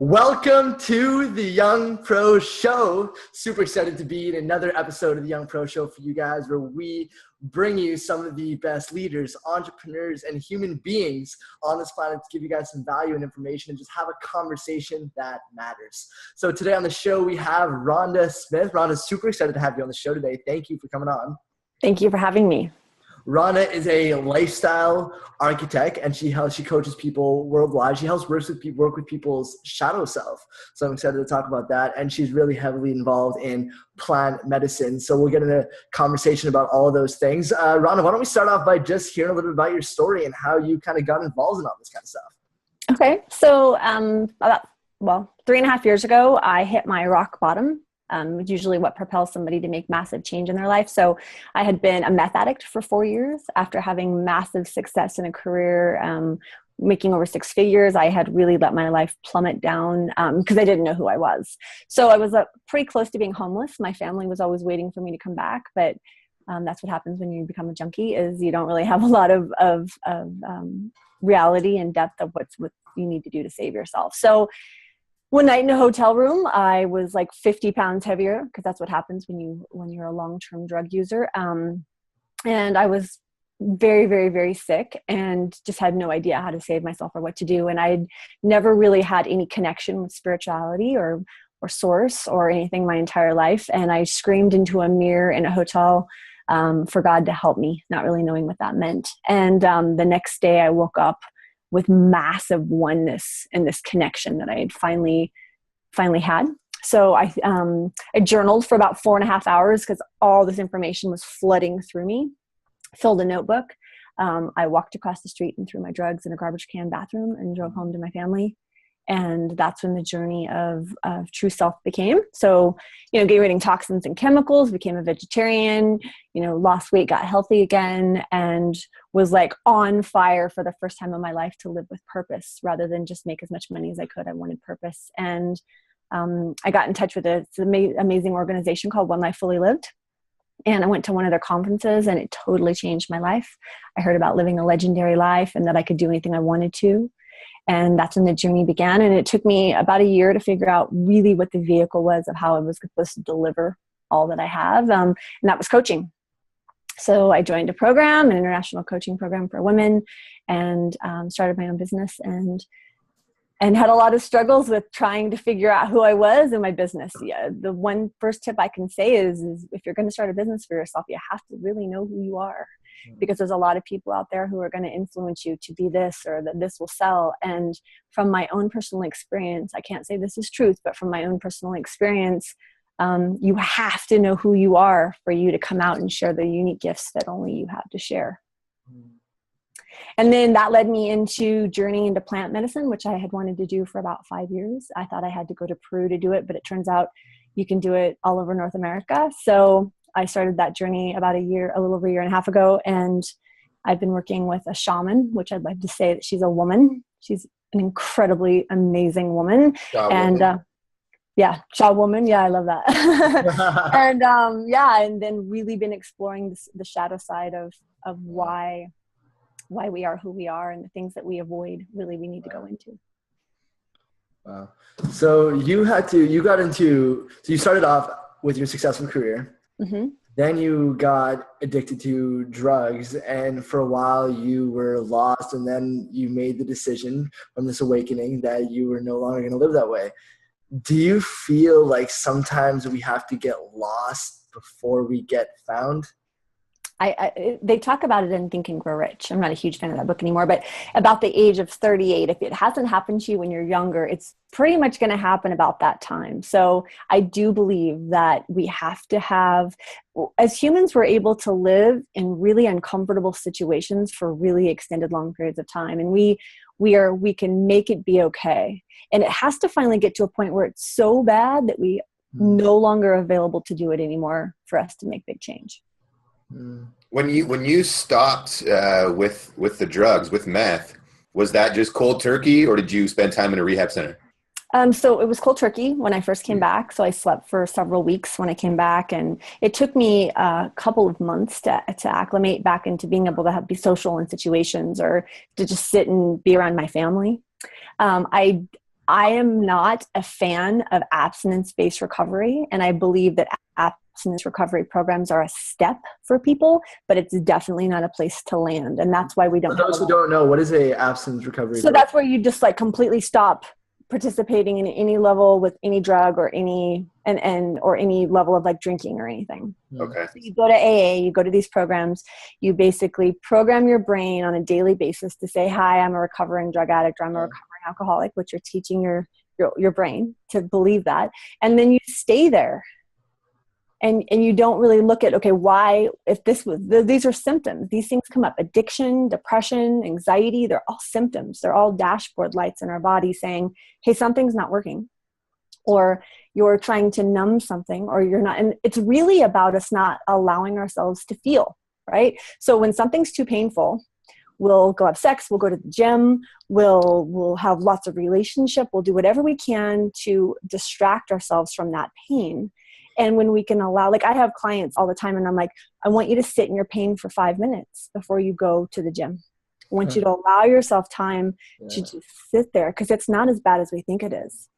Welcome to the Young Pro Show. Super excited to be in another episode of the Young Pro Show for you guys, where we bring you some of the best leaders, entrepreneurs, and human beings on this planet to give you guys some value and information and just have a conversation that matters. So today on the show, we have Rhonda Smith. Rhonda, super excited to have you on the show today. Thank you for coming on. Thank you for having me. Rhonda is a lifestyle architect, and she coaches people worldwide. She helps work with people's shadow self. So I'm excited to talk about that. And she's really heavily involved in plant medicine. So we'll get into a conversation about all of those things. Rhonda, why don't we start off by just hearing a little bit about your story and how you kind of got involved in all this kind of stuff? Okay. So about 3.5 years ago, I hit my rock bottom. Usually what propels somebody to make massive change in their life. So I had been a meth addict for 4 years. After having massive success in a career, making over 6 figures, I had really let my life plummet down because I didn't know who I was. So I was pretty close to being homeless. My family was always waiting for me to come back, but that's what happens when you become a junkie, is you don't really have a lot of reality and depth of what you need to do to save yourself. So one night in a hotel room, I was like 50 pounds heavier, because that's what happens when you're a long-term drug user. And I was very, very, very sick and just had no idea how to save myself or what to do. And I'd never really had any connection with spirituality or source or anything my entire life. And I screamed into a mirror in a hotel for God to help me, not really knowing what that meant. And the next day I woke up with massive oneness and this connection that I had finally had. So I journaled for about 4.5 hours because all this information was flooding through me. Filled a notebook. I walked across the street and threw my drugs in a garbage can bathroom and drove home to my family. And that's when the journey of true self began. So, getting rid of toxins and chemicals, became a vegetarian, lost weight, got healthy again, and was like on fire for the first time in my life to live with purpose rather than just make as much money as I could. I wanted purpose. And I got in touch with an amazing organization called One Life Fully Lived. And I went to one of their conferences and it totally changed my life. I heard about living a legendary life and that I could do anything I wanted to. And that's when the journey began. And it took me about a year to figure out really what the vehicle was of how I was supposed to deliver all that I have. And that was coaching. So I joined an international coaching program for women, and started my own business and had a lot of struggles with trying to figure out who I was in my business. Yeah, the one first tip I can say is if you're going to start a business for yourself, you have to really know who you are. Because there's a lot of people out there who are going to influence you to be this or that this will sell. And from my own personal experience, I can't say this is truth, but from my own personal experience, you have to know who you are for you to come out and share the unique gifts that only you have to share. And then that led me into journeying into plant medicine, which I had wanted to do for about 5 years. I thought I had to go to Peru to do it, but it turns out you can do it all over North America. So I started that journey about a little over a year and a half ago. And I've been working with a shaman, which I'd like to say that she's a woman. She's an incredibly amazing woman. Shaw woman. Yeah, I love that. And then really been exploring the shadow side of why we are who we are and the things that we avoid we need to go into. Wow. So you started off with your successful career. Mm-hmm. Then you got addicted to drugs, and for a while you were lost, and then you made the decision from this awakening that you were no longer going to live that way. Do you feel like sometimes we have to get lost before we get found? They talk about it in Think and Grow Rich. I'm not a huge fan of that book anymore, but about the age of 38, if it hasn't happened to you when you're younger, it's pretty much going to happen about that time. So I do believe that we have to have, as humans, we're able to live in really uncomfortable situations for really extended long periods of time. And we can make it be okay. And it has to finally get to a point where it's so bad that we no longer available to do it anymore for us to make big change. When you stopped with the drugs, with meth, was that just cold turkey, or did you spend time in a rehab center? So it was cold turkey when I first came back. So I slept for several weeks when I came back, and it took me a couple of months to acclimate back into being able to be social in situations or to just sit and be around my family. I am not a fan of abstinence-based recovery, and I believe that abstinence recovery programs are a step for people, but it's definitely not a place to land, and that's why we don't. For those who don't know, what is a abstinence recovery? So that's where you just like completely stop participating in any level with any drug or any or any level of like drinking or anything. Okay. So you go to AA, you go to these programs, you basically program your brain on a daily basis to say, hi, I'm a recovering drug addict, or I'm a recovering alcoholic, which you're teaching your brain to believe that. And then you stay there. And you don't really look at, okay, why, if these are symptoms, these things come up, addiction, depression, anxiety, they're all symptoms. They're all dashboard lights in our body saying, hey, something's not working, or you're trying to numb something, or you're not. And it's really about us not allowing ourselves to feel, right? So when something's too painful, we'll go have sex, we'll go to the gym, we'll have lots of relationship, we'll do whatever we can to distract ourselves from that pain. And when we can allow, like I have clients all the time and I'm like, I want you to sit in your pain for 5 minutes before you go to the gym. I want you to allow yourself time to just sit there, because it's not as bad as we think it is.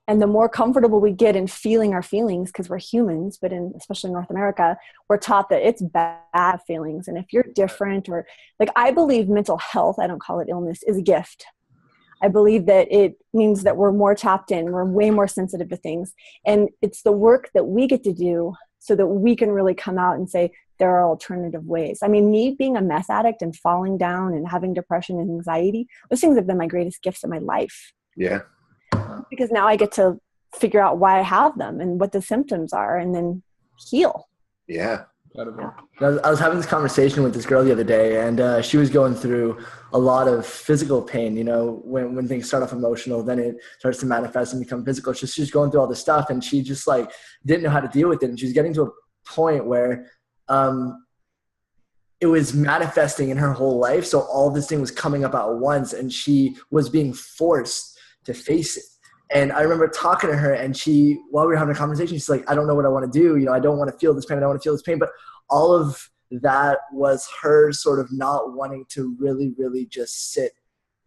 And the more comfortable we get in feeling our feelings, because we're humans, but especially in North America, we're taught that it's bad feelings. And if you're different, or like, I believe mental health, I don't call it illness, is a gift. I believe that it means that we're more tapped in, we're way more sensitive to things. And it's the work that we get to do so that we can really come out and say, there are alternative ways. I mean, me being a meth addict and falling down and having depression and anxiety, those things have been my greatest gifts in my life. Yeah. Because now I get to figure out why I have them and what the symptoms are, and then heal. Yeah. Incredible. I was having this conversation with this girl the other day, and she was going through a lot of physical pain. You know, when things start off emotional, then it starts to manifest and become physical. She's going through all this stuff, and she just like didn't know how to deal with it. And she's getting to a point where it was manifesting in her whole life. So all this thing was coming up at once, and she was being forced to face it. And I remember talking to her, and while we were having a conversation, she's like, I don't know what I want to do. You know, I don't want to feel this pain. I don't want to feel this pain. But all of that was her sort of not wanting to really, really just sit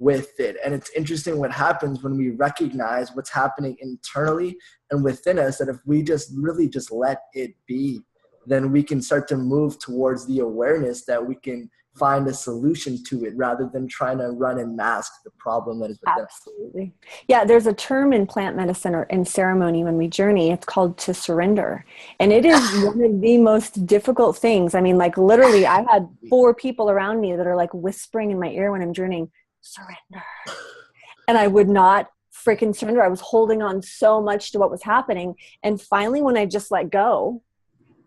with it. And it's interesting what happens when we recognize what's happening internally and within us, that if we just really just let it be, then we can start to move towards the awareness that we can find a solution to it, rather than trying to run and mask the problem that is within us. Absolutely. Yeah, there's a term in plant medicine or in ceremony when we journey, it's called to surrender. And it is one of the most difficult things. I mean, like literally I had 4 people around me that are like whispering in my ear when I'm journeying, surrender. And I would not freaking surrender. I was holding on so much to what was happening. And finally, when I just let go,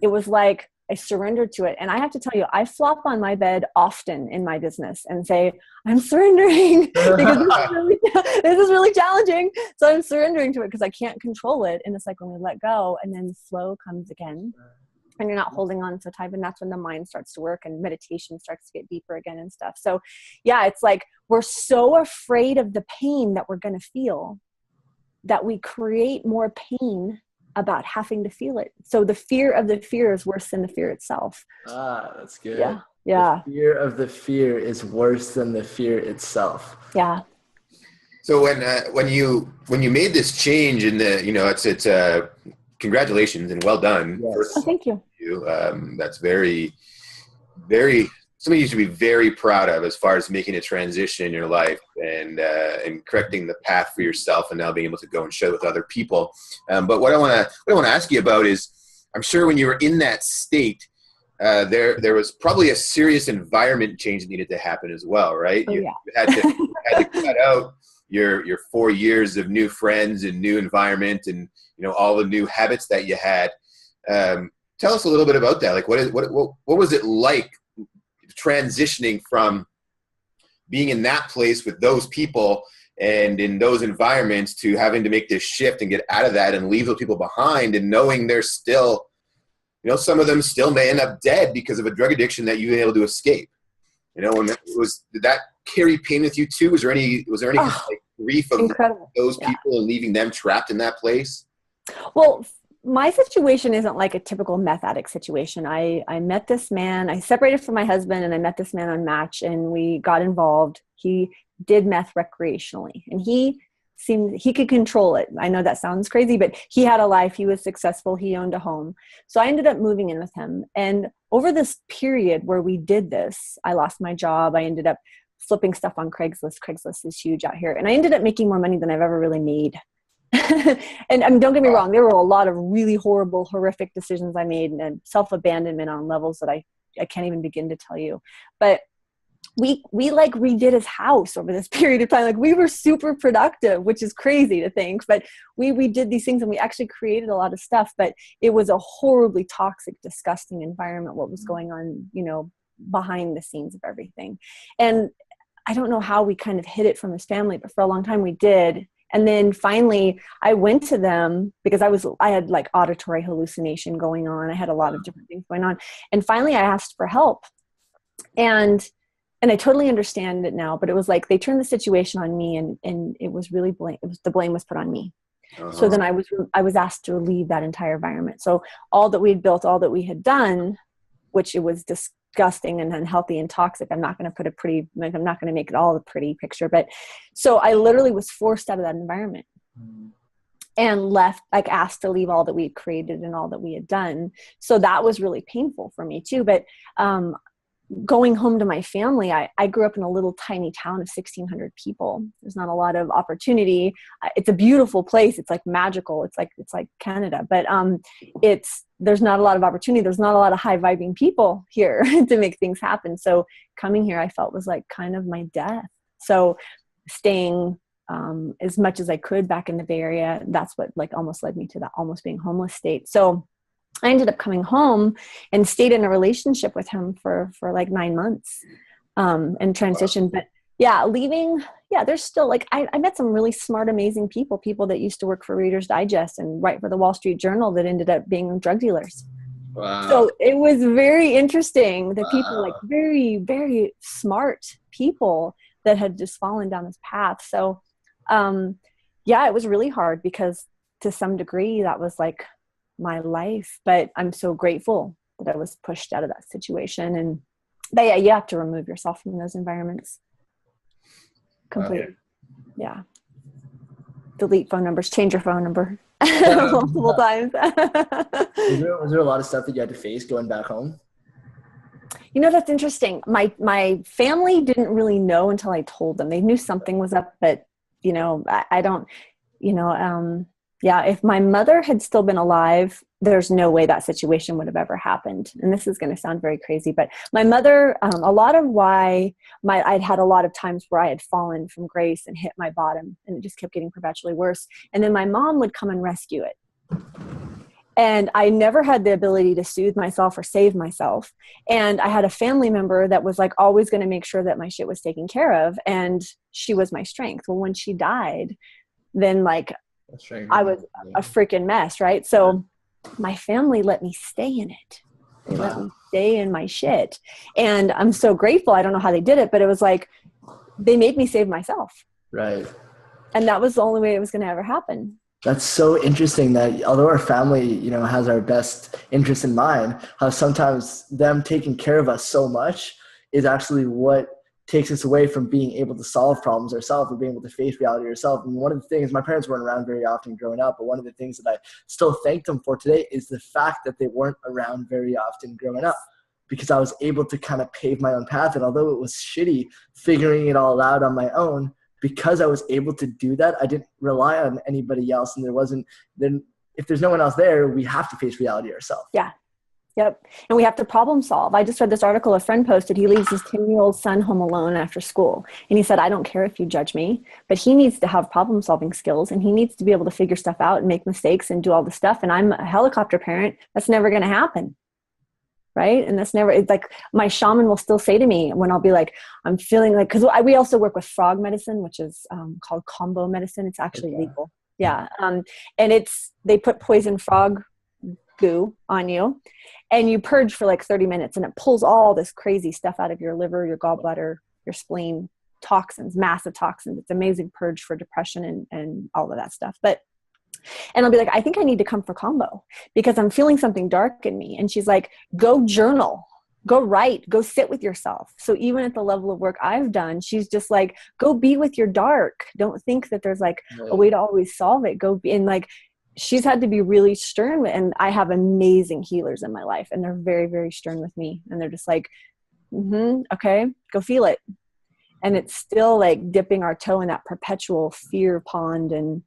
it was like I surrendered to it. And I have to tell you, I flop on my bed often in my business and say, I'm surrendering because this is really challenging. So I'm surrendering to it because I can't control it. And it's like when we let go, and then the flow comes again, and you're not holding on so tight. And that's when the mind starts to work and meditation starts to get deeper again and stuff. So yeah, it's like we're so afraid of the pain that we're going to feel that we create more pain about having to feel it. So the fear of the fear is worse than the fear itself. Ah, that's good. Yeah. Yeah. The fear of the fear is worse than the fear itself. Yeah. So when you made this change in the, you know, it's congratulations and well done. Yes. Oh, thank you. That's very, very, something you should be very proud of as far as making a transition in your life and correcting the path for yourself, and now being able to go and share with other people. But what I want to ask you about is, I'm sure when you were in that state, there was probably a serious environment change that needed to happen as well, right? Oh, you yeah. had to cut out your 4 years of new friends and new environment, and you know all the new habits that you had. Tell us a little bit about that. Like, what was it like transitioning from being in that place with those people and in those environments to having to make this shift and get out of that and leave those people behind, and knowing they're still, you know, some of them still may end up dead because of a drug addiction that you've been able to escape. You know, did that carry pain with you too? Was there any kind of like grief of those people and leaving them trapped in that place? Well, my situation isn't like a typical meth addict situation. I met this man, I separated from my husband, and I met this man on Match, and we got involved. He did meth recreationally, and he he could control it. I know that sounds crazy, but he had a life. He was successful. He owned a home. So I ended up moving in with him. And over this period where we did this, I lost my job. I ended up flipping stuff on Craigslist. Craigslist is huge out here. And I ended up making more money than I've ever really made. And I mean, don't get me wrong. There were a lot of really horrible, horrific decisions I made and self-abandonment on levels that I can't even begin to tell you. But we like redid his house over this period of time. Like we were super productive, which is crazy to think, but we did these things and we actually created a lot of stuff, but it was a horribly toxic, disgusting environment, what was going on, you know, behind the scenes of everything. And I don't know how we kind of hid it from his family, but for a long time we did. And then finally I went to them because I had like auditory hallucination going on. I had a lot of different things going on. And finally I asked for help. And I totally understand it now, but it was like they turned the situation on me, and it was really the blame was put on me. Uh-huh. So then I was asked to leave that entire environment. So all that we had built, all that we had done, which it was disgusting and unhealthy and toxic. I'm not going to make it all a pretty picture, but so I literally was forced out of that environment and left, like asked to leave all that we had created and all that we had done. So that was really painful for me too. But, going home to my family, I grew up in a little tiny town of 1,600 people. There's not a lot of opportunity. It's a beautiful place. It's like magical. It's like Canada, but there's not a lot of opportunity. There's not a lot of high vibing people here to make things happen. So coming here, I felt was like kind of my death. So staying as much as I could back in the Bay Area, that's what like almost led me to that almost being homeless state. So I ended up coming home and stayed in a relationship with him for like 9 months and transitioned. But yeah, leaving, yeah, there's still like, I met some really smart, amazing people that used to work for Reader's Digest and write for the Wall Street Journal that ended up being drug dealers. Wow. So it was very interesting that people like very, very smart people that had just fallen down this path. So yeah, it was really hard because to some degree that was like my life, but I'm so grateful that I was pushed out of that situation. But yeah, you have to remove yourself from those environments completely. Yeah. Delete phone numbers, change your phone number multiple times. Was there a lot of stuff that you had to face going back home? You know, that's interesting. My family didn't really know until I told them. They knew something was up, but you know, I don't, you know, yeah, if my mother had still been alive, there's no way that situation would have ever happened. And this is going to sound very crazy, but my mother, a lot of why I'd had a lot of times where I had fallen from grace and hit my bottom, and it just kept getting perpetually worse. And then my mom would come and rescue it. And I never had the ability to soothe myself or save myself. And I had a family member that was like always going to make sure that my shit was taken care of. And she was my strength. Well, when she died, then like, I was a freaking mess, right? So my family let me stay in it. They let me stay in my shit. And I'm so grateful. I don't know how they did it, but it was like, they made me save myself. Right. And that was the only way it was going to ever happen. That's so interesting that although our family, you know, has our best interest in mind, how sometimes them taking care of us so much is actually what takes us away from being able to solve problems ourselves or being able to face reality ourselves. And one of the things, my parents weren't around very often growing up, but one of the things that I still thank them for today is the fact that they weren't around very often growing up, because I was able to kind of pave my own path. And although it was shitty figuring it all out on my own, because I was able to do that, I didn't rely on anybody else. And then if there's no one else there, we have to face reality ourselves. Yeah. Yep. And we have to problem solve. I just read this article a friend posted. He leaves his 10-year-old son home alone after school. And he said, I don't care if you judge me, but he needs to have problem solving skills and he needs to be able to figure stuff out and make mistakes and do all the stuff. And I'm a helicopter parent. That's never going to happen. Right. And that's never, it's like my shaman will still say to me when I'll be like, I'm feeling like, because we also work with frog medicine, which is called combo medicine. It's actually legal. Yeah. And they put poison frog goo on you and you purge for like 30 minutes and it pulls all this crazy stuff out of your liver, your gallbladder, your spleen, toxins, massive toxins. It's amazing purge for depression and all of that stuff. And I'll be like, I think I need to come for combo because I'm feeling something dark in me. And she's like, go journal. Go write, go sit with yourself. So even at the level of work I've done, she's just like, go be with your dark. Don't think that there's like a way to always solve it. Go be, and like, she's had to be really stern. And I have amazing healers in my life, and they're very, very stern with me. And they're just like, okay, go feel it. And it's still like dipping our toe in that perpetual fear pond and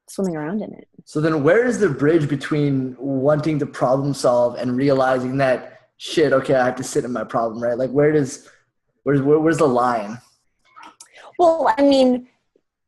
swimming around in it. So then where is the bridge between wanting to problem solve and realizing that, shit, okay, I have to sit in my problem, right? Like where's the line? Well, I mean,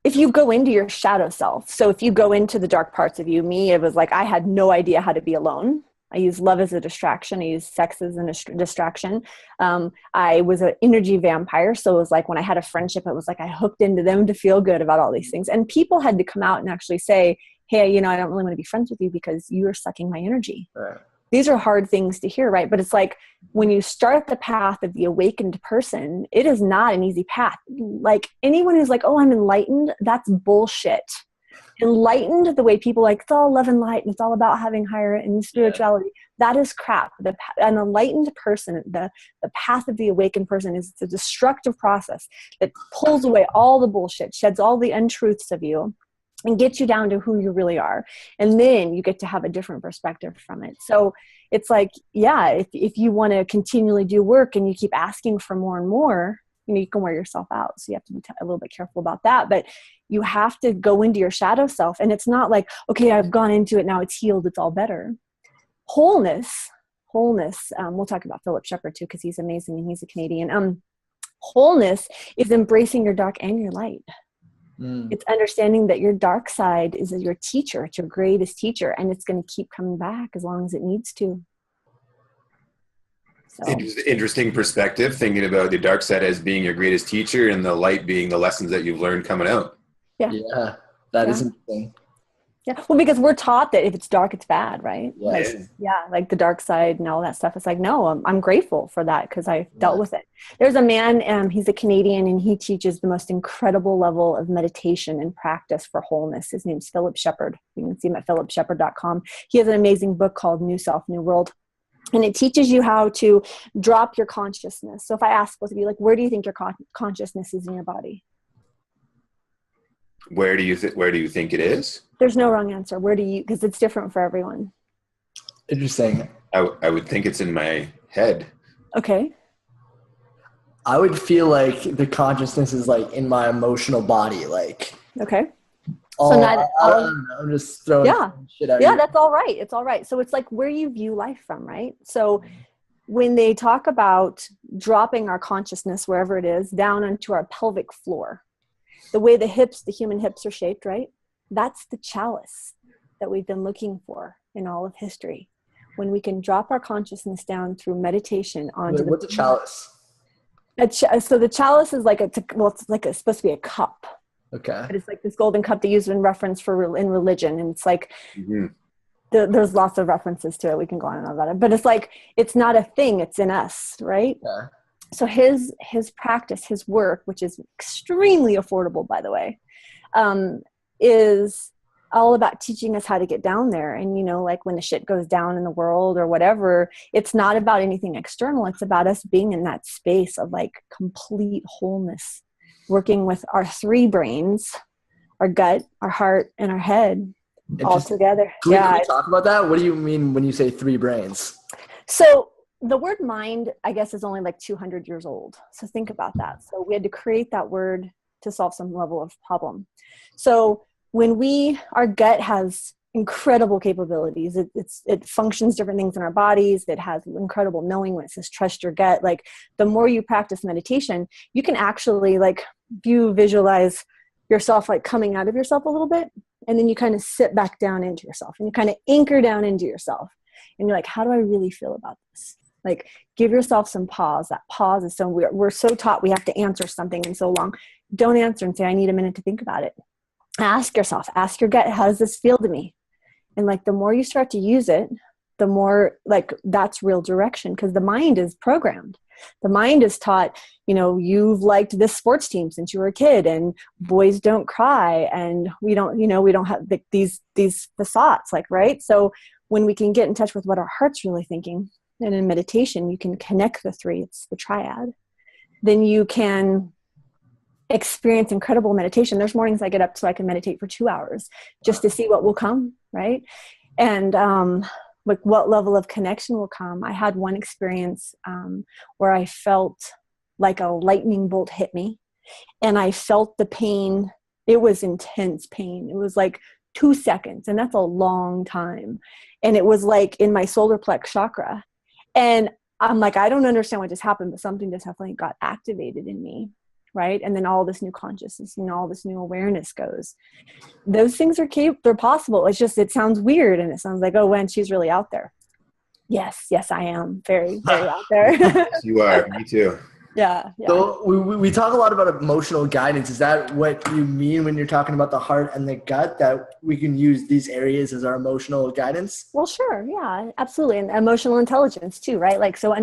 if you go into your shadow self, so if you go into the dark parts of you, me, it was like, I had no idea how to be alone. I use love as a distraction. I use sex as a distraction. I was an energy vampire. So it was like when I had a friendship, it was like I hooked into them to feel good about all these things. And people had to come out and actually say, hey, you know, I don't really want to be friends with you because you're sucking my energy. Right. These are hard things to hear, right? But it's like when you start the path of the awakened person, it is not an easy path. Like anyone who's like, oh, I'm enlightened, that's bullshit. Enlightened, the way people like, it's all love and light and it's all about having higher and spirituality. That is crap. An enlightened person, the path of the awakened person is a destructive process that pulls away all the bullshit, sheds all the untruths of you, and gets you down to who you really are. And then you get to have a different perspective from it. So it's like, yeah, if you want to continually do work and you keep asking for more and more, you know, you can wear yourself out. So you have to be a little bit careful about that. But you have to go into your shadow self. And it's not like, okay, I've gone into it, now it's healed, it's all better. Wholeness. We'll talk about Philip Shepherd too, because he's amazing and he's a Canadian. Wholeness is embracing your dark and your light. It's understanding that your dark side is your teacher. It's your greatest teacher. And it's going to keep coming back as long as it needs to. So. Interesting perspective, thinking about the dark side as being your greatest teacher and the light being the lessons that you've learned coming out. Yeah, that is interesting. Yeah, well, because we're taught that if it's dark, it's bad, right? Yeah. Like the dark side and all that stuff. It's like, no, I'm grateful for that because I dealt with it. There's a man, he's a Canadian, and he teaches the most incredible level of meditation and practice for wholeness. His name's Philip Shepherd. You can see him at philipshepherd.com. He has an amazing book called New Self, New World. And it teaches you how to drop your consciousness. So if I ask both of you, like, where do you think your consciousness is in your body? Where do you think it is? There's no wrong answer. Because it's different for everyone. Interesting. I would think it's in my head. Okay. I would feel like the consciousness is like in my emotional body. Like, okay. So I'm just throwing shit at you. Yeah, that's all right. It's all right. So it's like where you view life from, right? So when they talk about dropping our consciousness, wherever it is, down onto our pelvic floor, the way the human hips are shaped, right? That's the chalice that we've been looking for in all of history. When we can drop our consciousness down through meditation onto what's a chalice? So the chalice is like it's supposed to be a cup. Okay. But it's like this golden cup they use in reference in religion. And it's like, there's lots of references to it. We can go on and on about it, but it's like, it's not a thing, it's in us. Right. Yeah. So his practice, his work, which is extremely affordable, by the way, is all about teaching us how to get down there. And, you know, like when the shit goes down in the world or whatever, it's not about anything external. It's about us being in that space of like complete wholeness, working with our three brains, our gut, our heart, and our head all together. Can we talk about that? What do you mean when you say three brains? So the word mind, I guess, is only like 200 years old. So think about that. So we had to create that word to solve some level of problem. So when our gut has incredible capabilities, it functions different things in our bodies. It has incredible knowing. When it says trust your gut, like the more you practice meditation, you can actually like visualize yourself like coming out of yourself a little bit. And then you kind of sit back down into yourself and you kind of anchor down into yourself. And you're like, how do I really feel about this? Like give yourself some pause. That pause is so we're so taught we have to answer something in so long. Don't answer and say, I need a minute to think about it. Ask yourself, ask your gut, how does this feel to me? And like the more you start to use it, the more like that's real direction, because the mind is programmed. The mind is taught, you know, you've liked this sports team since you were a kid and boys don't cry and we don't have these thoughts, like, right? So when we can get in touch with what our heart's really thinking, And in meditation, you can connect the three. It's the triad. Then you can experience incredible meditation. There's mornings I get up so I can meditate for 2 hours just to see what will come, right? And like what level of connection will come. I had one experience where I felt like a lightning bolt hit me, and I felt the pain. It was intense pain. It was like 2 seconds, and that's a long time. And it was like in my solar plex chakra. And I'm like, I don't understand what just happened, but something just definitely got activated in me. Right. And then all this new consciousness, all this new awareness goes. Those things they're possible. It's just, it sounds weird. And it sounds like, oh, when she's really out there. Yes, I am very, very out there. Yes, you are. Me too. Yeah. So we talk a lot about emotional guidance. Is that what you mean when you're talking about the heart and the gut, that we can use these areas as our emotional guidance? Well, sure. Yeah, absolutely. And emotional intelligence too, right? Like, so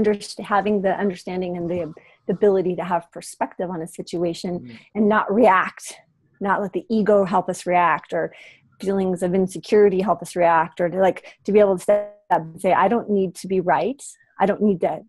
having the understanding and the ability to have perspective on a situation and not react, not let the ego help us react, or feelings of insecurity help us react, or to be able to step up and say, I don't need to be right. I don't need to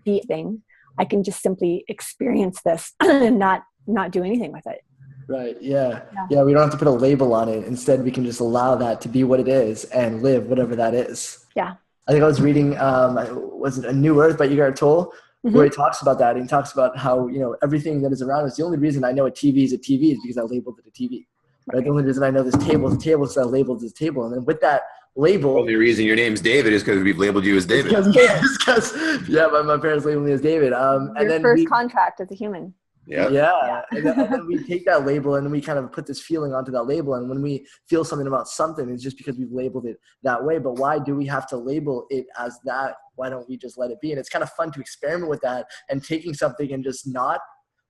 be a thing. I can just simply experience this and not do anything with it. Right. Yeah. We don't have to put a label on it. Instead, we can just allow that to be what it is and live whatever that is. Yeah. I think I was reading, was it A New Earth by Eckhart Tolle, where he talks about that. And he talks about how, everything that is around us, the only reason I know a TV is a TV is because I labeled it a TV. Right? The only reason I know this table is a table is because I labeled it as a table. And then with that label. The only reason your name's David is because we've labeled you as David. Because my parents labeled me as David. Your first contract as a human. Yeah. And then we take that label and then we kind of put this feeling onto that label. And when we feel something about something, it's just because we've labeled it that way. But why do we have to label it as that? Why don't we just let it be? And it's kind of fun to experiment with that and taking something and just not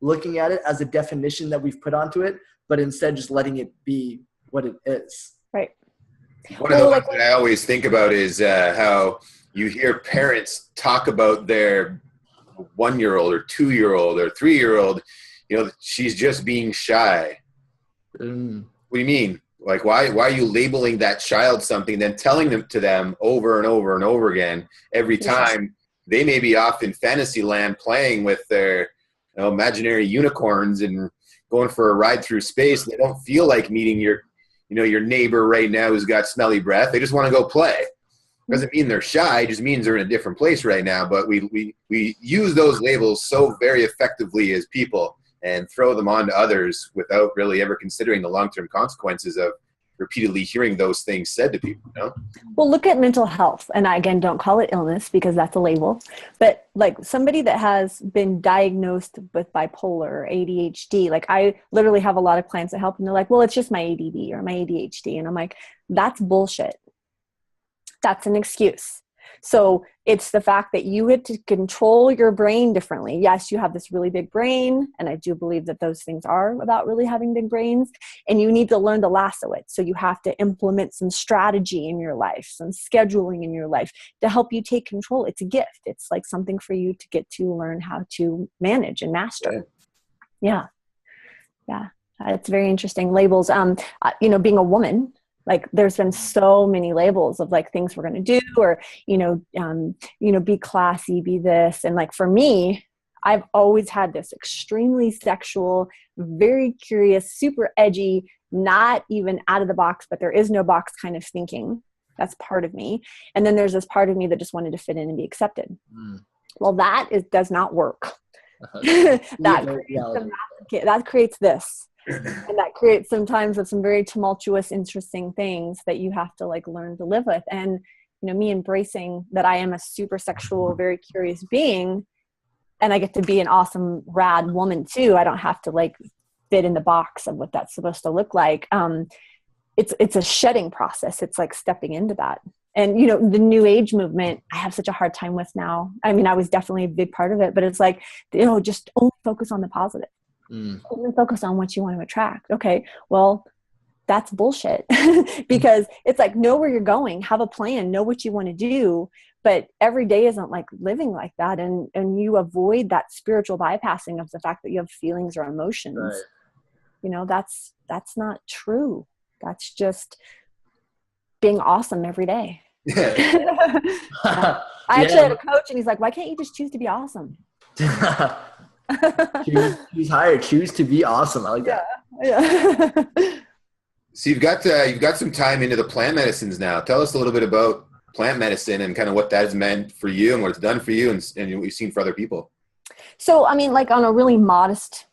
looking at it as a definition that we've put onto it, but instead just letting it be what it is. Right. One of the ones that I always think about is how you hear parents talk about their 1-year-old or 2-year-old or 3-year-old, she's just being shy. What do you mean? Like, why are you labeling that child something, then telling them to them over and over and over again every time they may be off in fantasy land playing with their imaginary unicorns and going for a ride through space. They don't feel like meeting your neighbor right now who's got smelly breath. They just want to go play. Doesn't mean they're shy. It just means they're in a different place right now. But we use those labels so very effectively as people and throw them on to others without really ever considering the long-term consequences of repeatedly hearing those things said to people. Well, look at mental health. And I, again, don't call it illness because that's a label. But like somebody that has been diagnosed with bipolar or ADHD, like I literally have a lot of clients that help and they're like, well, it's just my ADD or my ADHD. And I'm like, that's bullshit. That's an excuse. So it's the fact that you had to control your brain differently. Yes, you have this really big brain, and I do believe that those things are about really having big brains, and you need to learn to lasso it. So you have to implement some strategy in your life, some scheduling in your life to help you take control. It's a gift. It's like something for you to get to learn how to manage and master. Yeah. It's very interesting. Labels, being a woman, like there's been so many labels of like things we're going to do or, be classy, be this. And like, for me, I've always had this extremely sexual, very curious, super edgy, not even out of the box, but there is no box kind of thinking. That's part of me. And then there's this part of me that just wanted to fit in and be accepted. Well, does not work. That creates this. And that creates sometimes some very tumultuous, interesting things that you have to like learn to live with. And, me embracing that I am a super sexual, very curious being, and I get to be an awesome, rad woman too. I don't have to like fit in the box of what that's supposed to look like. It's a shedding process. It's like stepping into that. And, the new age movement, I have such a hard time with now. I mean, I was definitely a big part of it, but it's like, just only focus on the positive. Only focus on what you want to attract. Okay, well, that's bullshit because it's like, know where you're going, have a plan, know what you want to do, but every day isn't like living like that. And you avoid that spiritual bypassing of the fact that you have feelings or emotions. Right. That's not true. That's just being awesome every day. I actually had a coach and he's like, why can't you just choose to be awesome? choose higher, choose to be awesome. I like that. Yeah. So you've got some time into the plant medicines now. Tell us a little bit about plant medicine and kind of what that has meant for you and what it's done for you and what you've seen for other people. So, I mean, like on a really modest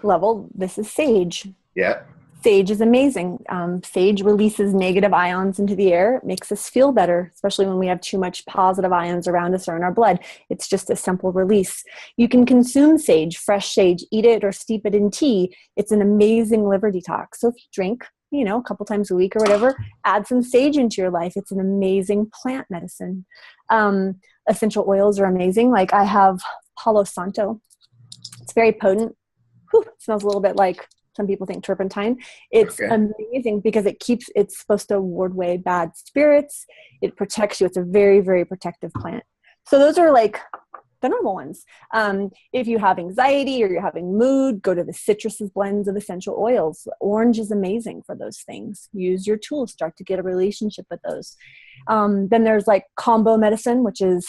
level, this is sage. Yeah. Sage is amazing. Sage releases negative ions into the air. It makes us feel better, especially when we have too much positive ions around us or in our blood. It's just a simple release. You can consume sage, fresh sage, eat it or steep it in tea. It's an amazing liver detox. So if you drink, a couple times a week or whatever, add some sage into your life. It's an amazing plant medicine. Essential oils are amazing. Like I have Palo Santo. It's very potent. It smells a little bit like some people think turpentine. It's amazing because it's supposed to ward away bad spirits. It protects you. It's a very, very protective plant. So those are like the normal ones. If you have anxiety or you're having mood, go to the citrus blends of essential oils. Orange is amazing for those things. Use your tools, start to get a relationship with those. Then there's like combo medicine, which is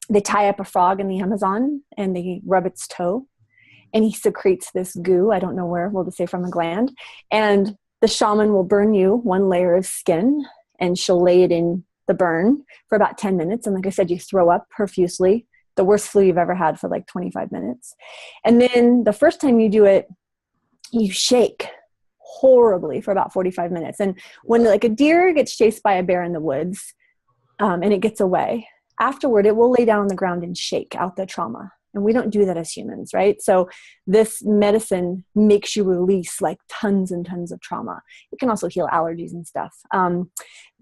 they tie up a frog in the Amazon and they rub its toe. And he secretes this goo, I don't know where, we'll just say from a gland. And the shaman will burn you one layer of skin and she'll lay it in the burn for about 10 minutes. And like I said, you throw up profusely, the worst flu you've ever had for like 25 minutes. And then the first time you do it, you shake horribly for about 45 minutes. And when like a deer gets chased by a bear in the woods and it gets away, afterward, it will lay down on the ground and shake out the trauma. And we don't do that as humans, right? So this medicine makes you release like tons and tons of trauma. It can also heal allergies and stuff.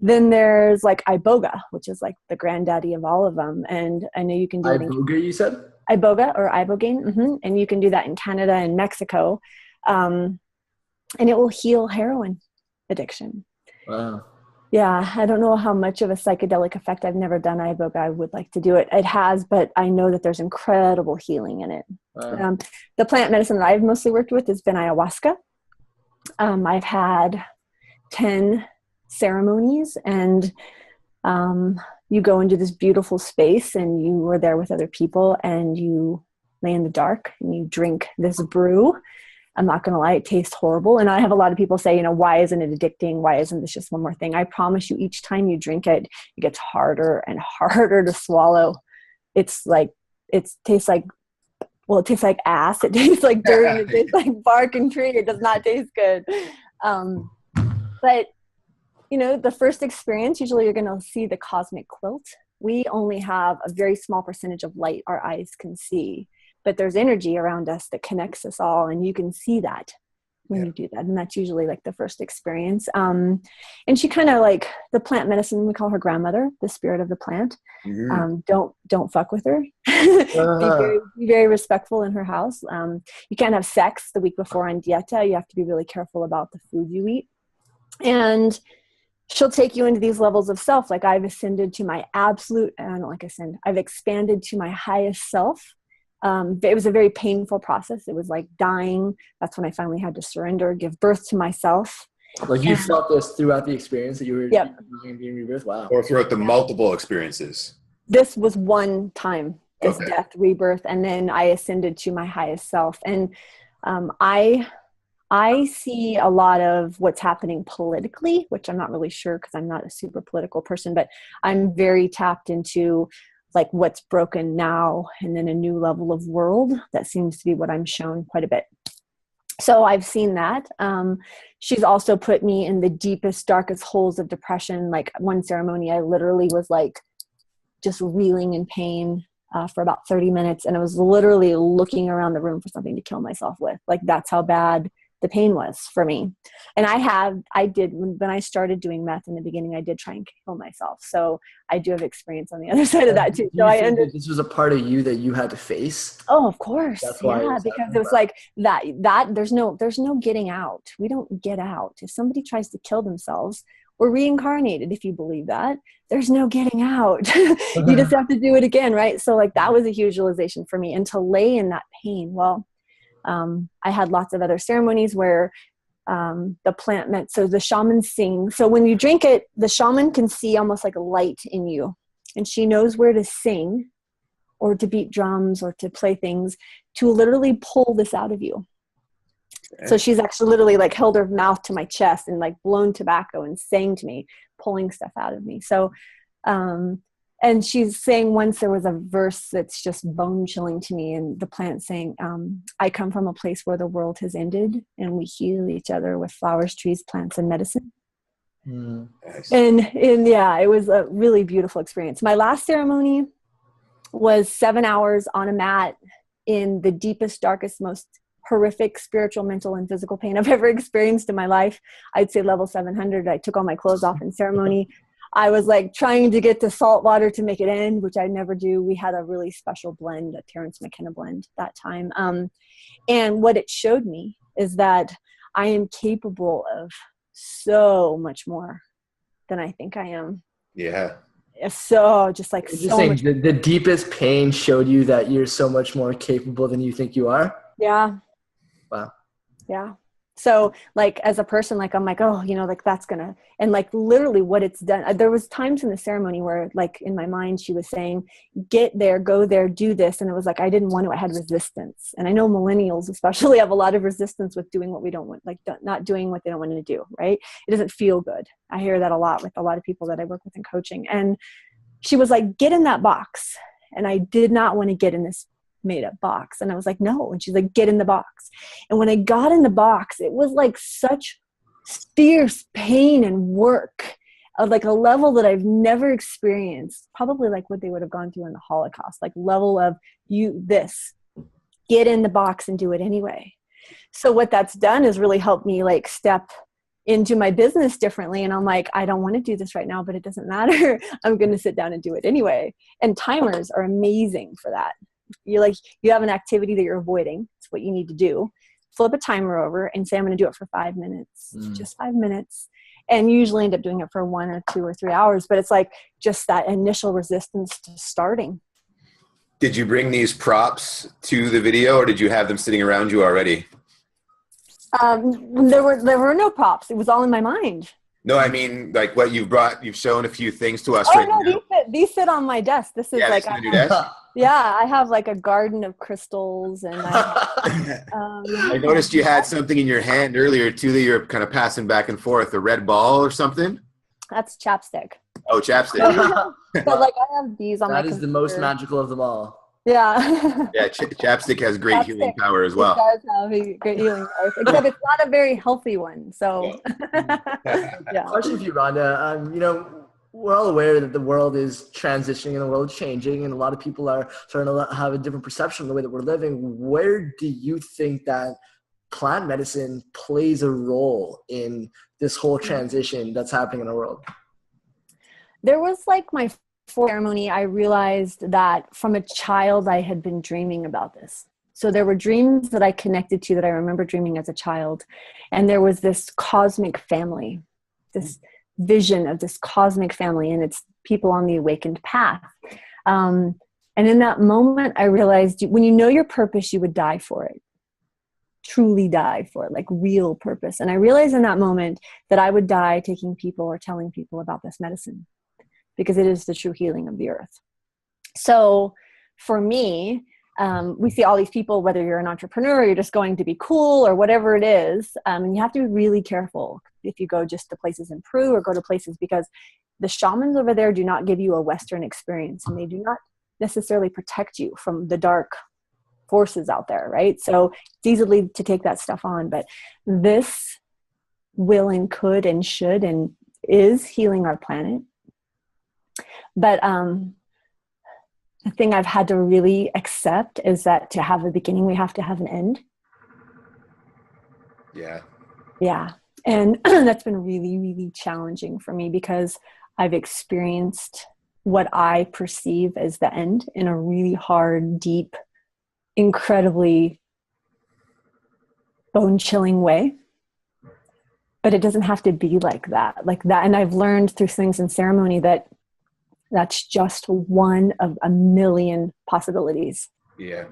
Then there's like iboga, which is like the granddaddy of all of them. And I know you can do iboga, you said? Iboga or ibogaine. Mm-hmm. And you can do that in Canada and Mexico. And it will heal heroin addiction. Wow. Yeah, I don't know how much of a psychedelic effect. I've never done iboga. I would like to do it. It has, but I know that there's incredible healing in it. Wow. The plant medicine that I've mostly worked with has been ayahuasca. I've had 10 ceremonies, and you go into this beautiful space, and you are there with other people, and you lay in the dark, and you drink this brew. I'm not going to lie, it tastes horrible. And I have a lot of people say, why isn't it addicting? Why isn't this just one more thing? I promise you, each time you drink it, it gets harder and harder to swallow. It tastes like ass. It tastes like dirt. It tastes like bark and tree. It does not taste good. But the first experience, usually you're going to see the cosmic quilt. We only have a very small percentage of light our eyes can see. But there's energy around us that connects us all, and you can see that when you do that. And that's usually like the first experience. And she kind of like the plant medicine, we call her grandmother, the spirit of the plant. Mm-hmm. Don't fuck with her. Be very respectful in her house. You can't have sex the week before on dieta. You have to be really careful about the food you eat. And she'll take you into these levels of self. Like I've ascended to my absolute, I don't like ascend. I've expanded to my highest self. It was a very painful process. It was like dying. That's when I finally had to surrender, give birth to myself. Like you felt this throughout the experience that you were being rebirth? Wow. Or throughout the multiple experiences? This was one time, this death, rebirth, and then I ascended to my highest self. And I see a lot of what's happening politically, which I'm not really sure because I'm not a super political person, but I'm very tapped into like what's broken now and then a new level of world. That seems to be what I'm shown quite a bit. So I've seen that. She's also put me in the deepest, darkest holes of depression. Like one ceremony, I literally was like just reeling in pain for about 30 minutes. And I was literally looking around the room for something to kill myself with. Like that's how bad the pain was for me. And I did, when I started doing meth in the beginning, I did try and kill myself. So I do have experience on the other side of that too. So this was a part of you that you had to face. Oh, of course. That's why because it was like that there's no getting out. We don't get out. If somebody tries to kill themselves, we're reincarnated. If you believe that, there's no getting out. You just have to do it again. Right. So like that was a huge realization for me, and to lay in that pain. Well, I had lots of other ceremonies where the plant meant. So the shamans sing. So when you drink it, the shaman can see almost like a light in you, and she knows where to sing or to beat drums or to play things to literally pull this out of you. Okay. So she's actually literally like held her mouth to my chest and like blown tobacco and sang to me, pulling stuff out of me. So, and she's saying once there was a verse that's just bone chilling to me, and the plant saying, I come from a place where the world has ended and we heal each other with flowers, trees, plants, and medicine. Nice. And yeah, it was a really beautiful experience. My last ceremony was 7 hours on a mat in the deepest, darkest, most horrific spiritual, mental, and physical pain I've ever experienced in my life. I'd say level 700. I took all my clothes off in ceremony. I was like trying to get to salt water to make it end, which I never do. We had a really special blend, a Terrence McKenna blend that time. And what it showed me is that I am capable of so much more than I think I am. Yeah. So just like so much. The deepest pain showed you that you're so much more capable than you think you are. Yeah. Wow. Yeah. So like as a person, like I'm like, oh, you know, like that's gonna, and like literally what it's done. There was times in the ceremony where like in my mind, she was saying, get there, go there, do this. And it was like, I didn't want to, I had resistance. And I know millennials especially have a lot of resistance with doing what we don't want, like not doing what they don't want to do. Right. It doesn't feel good. I hear that a lot with a lot of people that I work with in coaching. And she was like, get in that box. And I did not want to get in this made up box. And I was like, no. And she's like, get in the box. And when I got in the box, it was like such fierce pain and work of like a level that I've never experienced, probably like what they would have gone through in the Holocaust, like level of get in the box and do it anyway. So what that's done is really helped me like step into my business differently. And I'm like, I don't want to do this right now, but it doesn't matter. I'm going to sit down and do it anyway. And timers are amazing for that. You're like, you have an activity that you're avoiding. It's what you need to do. Flip a timer over and say, I'm going to do it for 5 minutes, just 5 minutes. And usually end up doing it for 1 or 2 or 3 hours. But it's like just that initial resistance to starting. Did you bring these props to the video or did you have them sitting around you already? There were no props. It was all in my mind. No, I mean, like what you've brought, you've shown a few things to us now. These sit on my desk. This is like, I have like a garden of crystals. And I noticed you had something in your hand earlier too, that you're kind of passing back and forth, a red ball or something. That's chapstick. Oh, chapstick. But like I have these on my computer. That is the most magical of them all. Yeah. Yeah, chapstick has great healing power as well. It does have a great healing power, except it's not a very healthy one. So, yeah. Question for you, Rhonda. You know, we're all aware that the world is transitioning and the world is changing, and a lot of people are starting to have a different perception of the way that we're living. Where do you think that plant medicine plays a role in this whole transition that's happening in our world? There was like my ceremony, I realized that from a child I had been dreaming about this. So there were dreams that I connected to that I remember dreaming as a child. And there was this cosmic family, this vision of this cosmic family, and it's people on the awakened path. And in that moment, I realized when you know your purpose, you would die for it. Truly die for it, like real purpose. And I realized in that moment that I would die taking people or telling people about this medicine, because it is the true healing of the earth. So for me, we see all these people, whether you're an entrepreneur or you're just going to be cool or whatever it is, and you have to be really careful if you go just to places in Peru or go to places, because the shamans over there do not give you a Western experience, and they do not necessarily protect you from the dark forces out there, right? So it's easy to take that stuff on, but this will and could and should and is healing our planet. But the thing I've had to really accept is that to have a beginning, we have to have an end. Yeah. Yeah. And that's been really, really challenging for me, because I've experienced what I perceive as the end in a really hard, deep, incredibly bone-chilling way. But it doesn't have to be like that. And I've learned through things in ceremony that that's just one of a million possibilities. Yeah.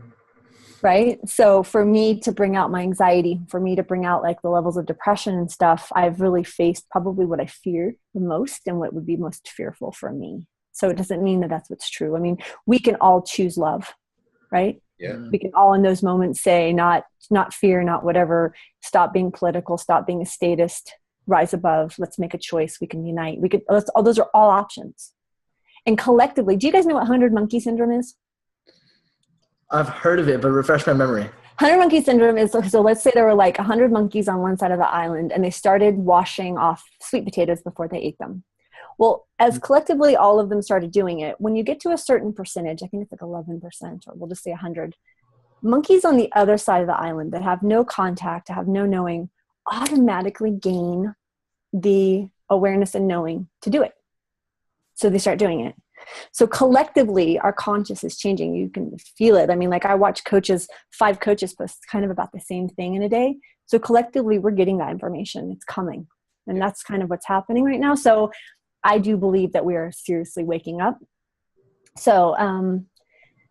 Right. So for me to bring out my anxiety, for me to bring out like the levels of depression and stuff, I've really faced probably what I fear the most and what would be most fearful for me. So it doesn't mean that that's what's true. I mean, we can all choose love, right? Yeah. We can all in those moments say, not fear, not whatever, stop being political, stop being a statist, rise above, let's make a choice. We can unite. Those are all options. And collectively, do you guys know what 100 monkey syndrome is? I've heard of it, but refresh my memory. 100 monkey syndrome is, so let's say there were like 100 monkeys on one side of the island and they started washing off sweet potatoes before they ate them. Well, as collectively all of them started doing it, when you get to a certain percentage, I think it's like 11%, or we'll just say 100, monkeys on the other side of the island that have no contact, have no knowing, automatically gain the awareness and knowing to do it. So they start doing it. So collectively, our conscious is changing. You can feel it. I mean, like I watch 5 coaches post kind of about the same thing in a day. So collectively, we're getting that information. It's coming. And that's kind of what's happening right now. So I do believe that we are seriously waking up. So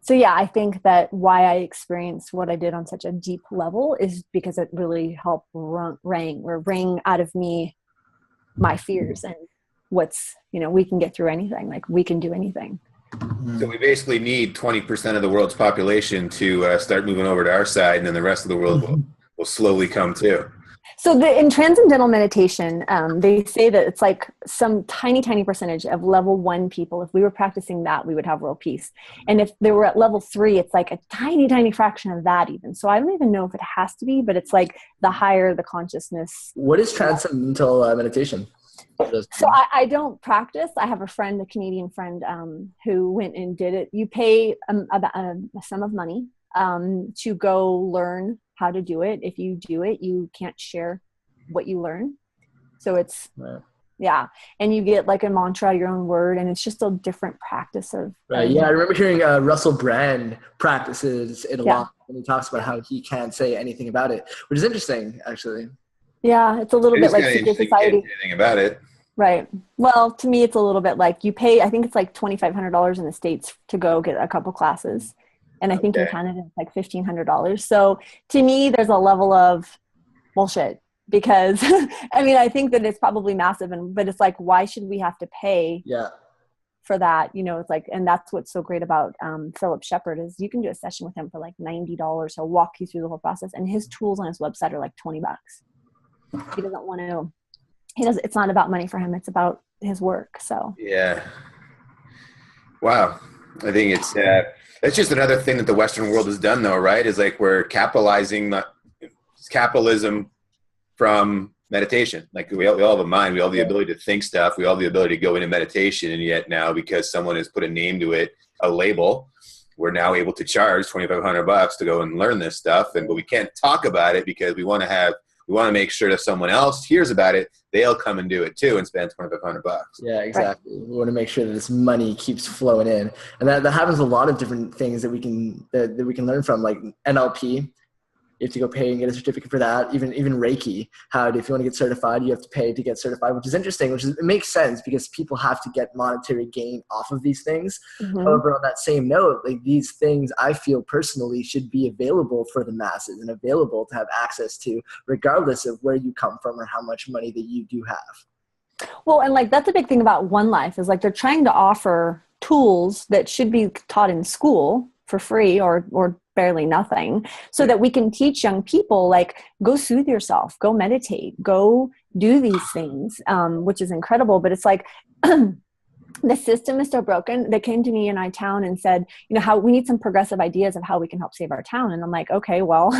yeah, I think that why I experienced what I did on such a deep level is because it really helped ring out of me my fears and we can get through anything. Like we can do anything. So we basically need 20% of the world's population to start moving over to our side, and then the rest of the world will slowly come too. So in transcendental meditation, they say that it's like some tiny, tiny percentage of level 1 people. If we were practicing that, we would have world peace. And if they were at level 3, it's like a tiny, tiny fraction of that even. So I don't even know if it has to be, but it's like the higher the consciousness. What is transcendental meditation? So I don't practice. I have a friend, a Canadian friend, who went and did it. You pay a sum of money to go learn how to do it. If you do it, you can't share what you learn. So it's, yeah. And you get like a mantra, your own word, and it's just a different practice of. Right. Yeah. I remember hearing Russell Brand practices it a lot when he talks about how he can't say anything about it, which is interesting, actually. Yeah. It's a little bit like secret society. Anything about it. Right. Well, to me, it's a little bit like you pay, I think it's like $2,500 in the States to go get a couple classes. And I think in Canada, it's like $1,500. So to me, there's a level of bullshit because, I mean, I think that it's probably massive, but it's like, why should we have to pay for that? It's like, and that's what's so great about Philip Shepherd is you can do a session with him for like $90. He'll walk you through the whole process. And his tools on his website are like $20. He doesn't want to, it's not about money for him. It's about his work. So. Yeah. Wow. I think it's that's just another thing that the Western world has done, though, right? Is like we're capitalizing capitalism from meditation. Like we all have a mind, we all have the ability to think stuff, we all have the ability to go into meditation, and yet now because someone has put a name to it, a label, we're now able to charge $2,500 to go and learn this stuff, but we can't talk about it because we want to make sure that someone else hears about it, they'll come and do it too and spend $2,500. Yeah, exactly. Right. We want to make sure that this money keeps flowing in. And that happens with a lot of different things that we can learn from, like NLP. You have to go pay and get a certificate for that. Even Reiki, if you want to get certified, you have to pay to get certified, which is interesting, it makes sense because people have to get monetary gain off of these things. Mm-hmm. However, on that same note, like these things I feel personally should be available for the masses and available to have access to regardless of where you come from or how much money that you do have. Well, and like that's the big thing about One Life is like they're trying to offer tools that should be taught in school for free or barely nothing so that we can teach young people, like, go soothe yourself, go meditate, go do these things, which is incredible. But it's like the system is so broken. They came to me in my town and said, how we need some progressive ideas of how we can help save our town. And I'm like, okay, well,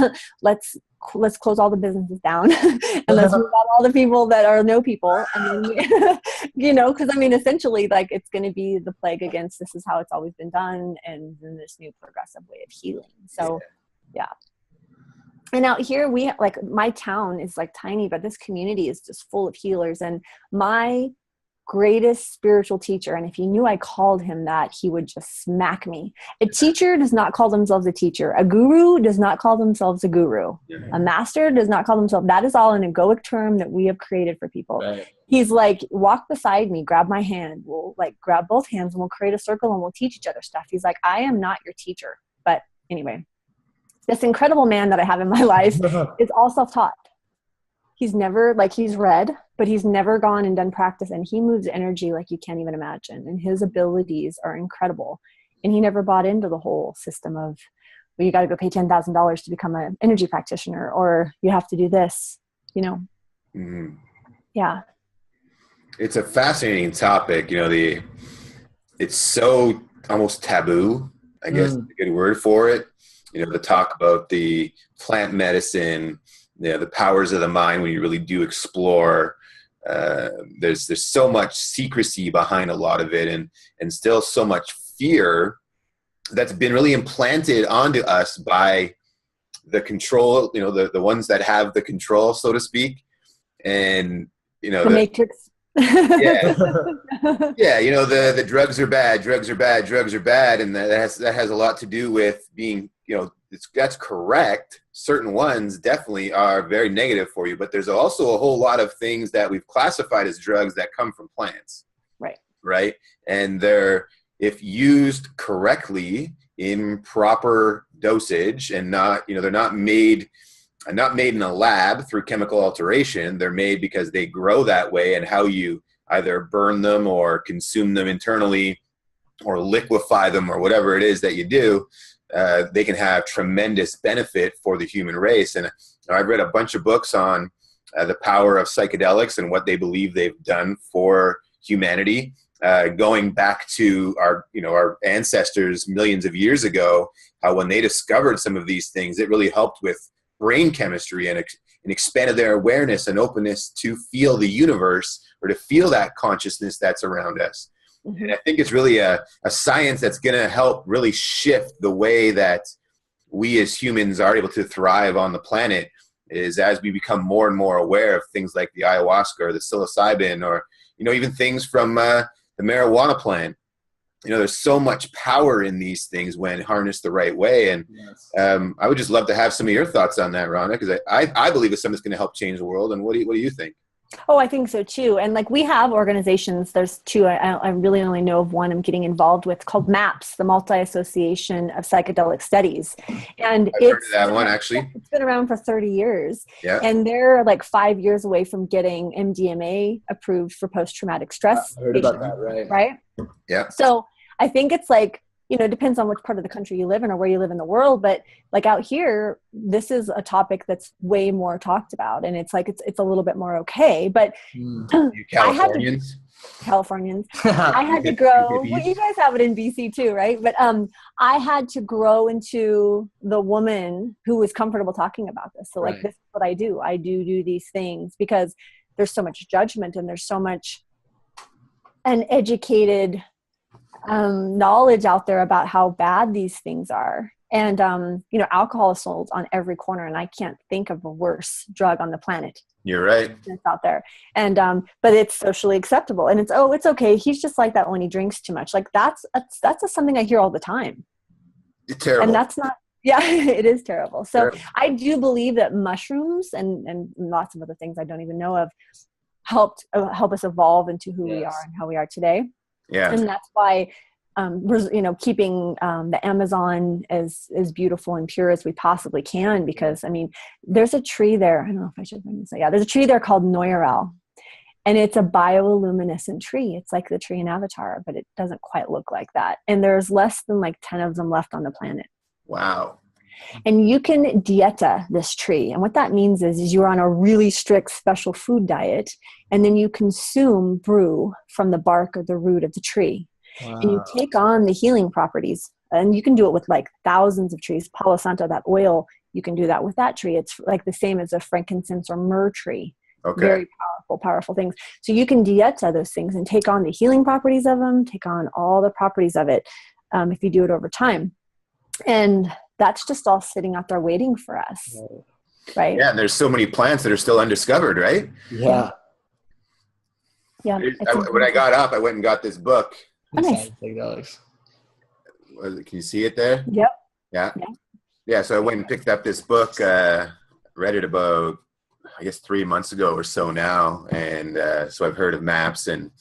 let's close all the businesses down and let's move out all the people that are no people. And then, because I mean, essentially, like it's going to be the plague against this is how it's always been done, and then this new progressive way of healing. So, yeah. And out here, my town is like tiny, but this community is just full of healers. And my greatest spiritual teacher, and if he knew I called him that, he would just smack me. A teacher does not call themselves a teacher. A guru does not call themselves a guru. A master does not call themselves. That is all an egoic term that we have created for people. Right. He's like, walk beside me, grab my hand. We'll like grab both hands and we'll create a circle and we'll teach each other stuff. He's like, I am not your teacher. But anyway, this incredible man that I have in my life is all self-taught. He's never, like, he's read, but he's never gone and done practice, and he moves energy like you can't even imagine. And his abilities are incredible. And he never bought into the whole system of, well, you got to go pay $10,000 to become an energy practitioner, or you have to do this, you know? Mm-hmm. Yeah. It's a fascinating topic. You know, it's so almost taboo, I guess is a good word for it. You know, to talk about the plant medicine, you know, the powers of the mind when you really do explore. There's so much secrecy behind a lot of it, and still so much fear that's been really implanted onto us by the control, you know, the ones that have the control, so to speak. And, you know, the Matrix. Yeah. Yeah. You know, the drugs are bad, drugs are bad, drugs are bad. And that has a lot to do with being, you know, that's correct. Certain ones definitely are very negative for you, but there's also a whole lot of things that we've classified as drugs that come from plants. Right. Right. And they're, if used correctly in proper dosage and not, you know, they're not made in a lab through chemical alteration. They're made because they grow that way, and how you either burn them or consume them internally or liquefy them or whatever it is that you do, they can have tremendous benefit for the human race. And I've read a bunch of books on the power of psychedelics and what they believe they've done for humanity, going back to our ancestors millions of years ago, how when they discovered some of these things, it really helped with brain chemistry and expanded their awareness and openness to feel the universe, or to feel that consciousness that's around us. Mm-hmm. And I think it's really a science that's going to help really shift the way that we as humans are able to thrive on the planet, is as we become more and more aware of things like the ayahuasca or the psilocybin, or, you know, even things from the marijuana plant. You know, there's so much power in these things when harnessed the right way. And yes. I would just love to have some of your thoughts on that, Rhonda, because I believe it's something that's going to help change the world. And what do you think? Oh, I think so too. And like, we have organizations, there's two, I really only know of one I'm getting involved with, called MAPS, the Multi-Association of Psychedelic Studies. And I've heard of that one, actually. It's been around for 30 years. Yeah. And they're like 5 years away from getting MDMA approved for post-traumatic stress. I heard about that, right? Right? Yeah. So I think it's like, you know, it depends on which part of the country you live in or where you live in the world. But like out here, this is a topic that's way more talked about. And it's like, it's a little bit more okay. But you Californians? Californians. I had to grow, well, you guys have it in BC too, right? But I had to grow into the woman who was comfortable talking about this. So like, This is what I do. I do these things because there's so much judgment, and there's so much uneducated knowledge out there about how bad these things are. And, you know, alcohol is sold on every corner, and I can't think of a worse drug on the planet. You're right. It's out there. And, but it's socially acceptable, and it's okay. He's just like that when he drinks too much. Like that's something I hear all the time. It's terrible. And that's not, yeah, it is terrible. So terrible. I do believe that mushrooms and lots of other things I don't even know of help us evolve into who we are and how we are today. Yeah. And that's why, we're, you know, keeping the Amazon as beautiful and pure as we possibly can, because, I mean, there's a tree there. I don't know if I should say, yeah, there's a tree there called Noirel, and it's a bioluminescent tree. It's like the tree in Avatar, but it doesn't quite look like that. And there's less than like 10 of them left on the planet. Wow. And you can dieta this tree. And what that means is you're on a really strict special food diet, and then you consume brew from the bark or the root of the tree. Wow. And you take on the healing properties. And you can do it with like thousands of trees. Palo Santo, that oil, you can do that with that tree. It's like the same as a frankincense or myrrh tree. Okay. Very powerful things. So you can dieta those things and take on the healing properties of them, take on all the properties of it, if you do it over time. And that's just all sitting out there waiting for us. Right. Yeah. And there's so many plants that are still undiscovered, right? Yeah. Yeah. When I got up, I went and got this book. Oh, nice. Can you see it there? Yep. Yeah. Yeah. So I went and picked up this book, read it about, I guess, 3 months ago or so now. And so I've heard of MAPS and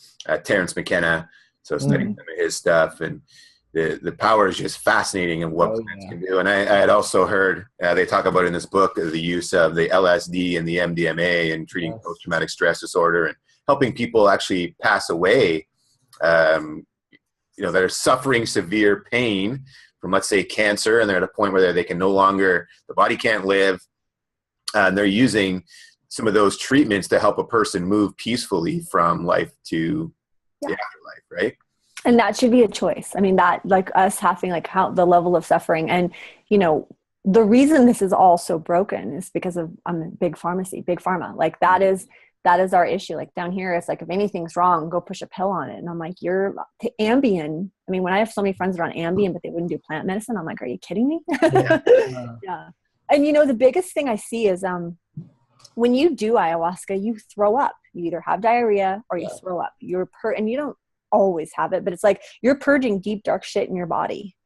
Terrence McKenna. So studying some of his stuff. And, the power is just fascinating and what plants can do. And I had also heard they talk about in this book the use of the LSD and the MDMA in treating post-traumatic stress disorder and helping people actually pass away, that are suffering severe pain from, let's say, cancer, and they're at a point where they can no longer, the body can't live, and they're using some of those treatments to help a person move peacefully from life to the afterlife, right? And that should be a choice. I mean, that, like us having like how the level of suffering, and the reason this is all so broken is because of big pharma. Like that is our issue. Like down here, it's like, if anything's wrong, go push a pill on it. And I'm like, you're Ambien. I mean, when I have so many friends that are on Ambien, but they wouldn't do plant medicine, I'm like, are you kidding me? Yeah. And the biggest thing I see is when you do ayahuasca, you throw up. You either have diarrhea or you throw up. And you don't always have it, but it's like you're purging deep, dark shit in your body.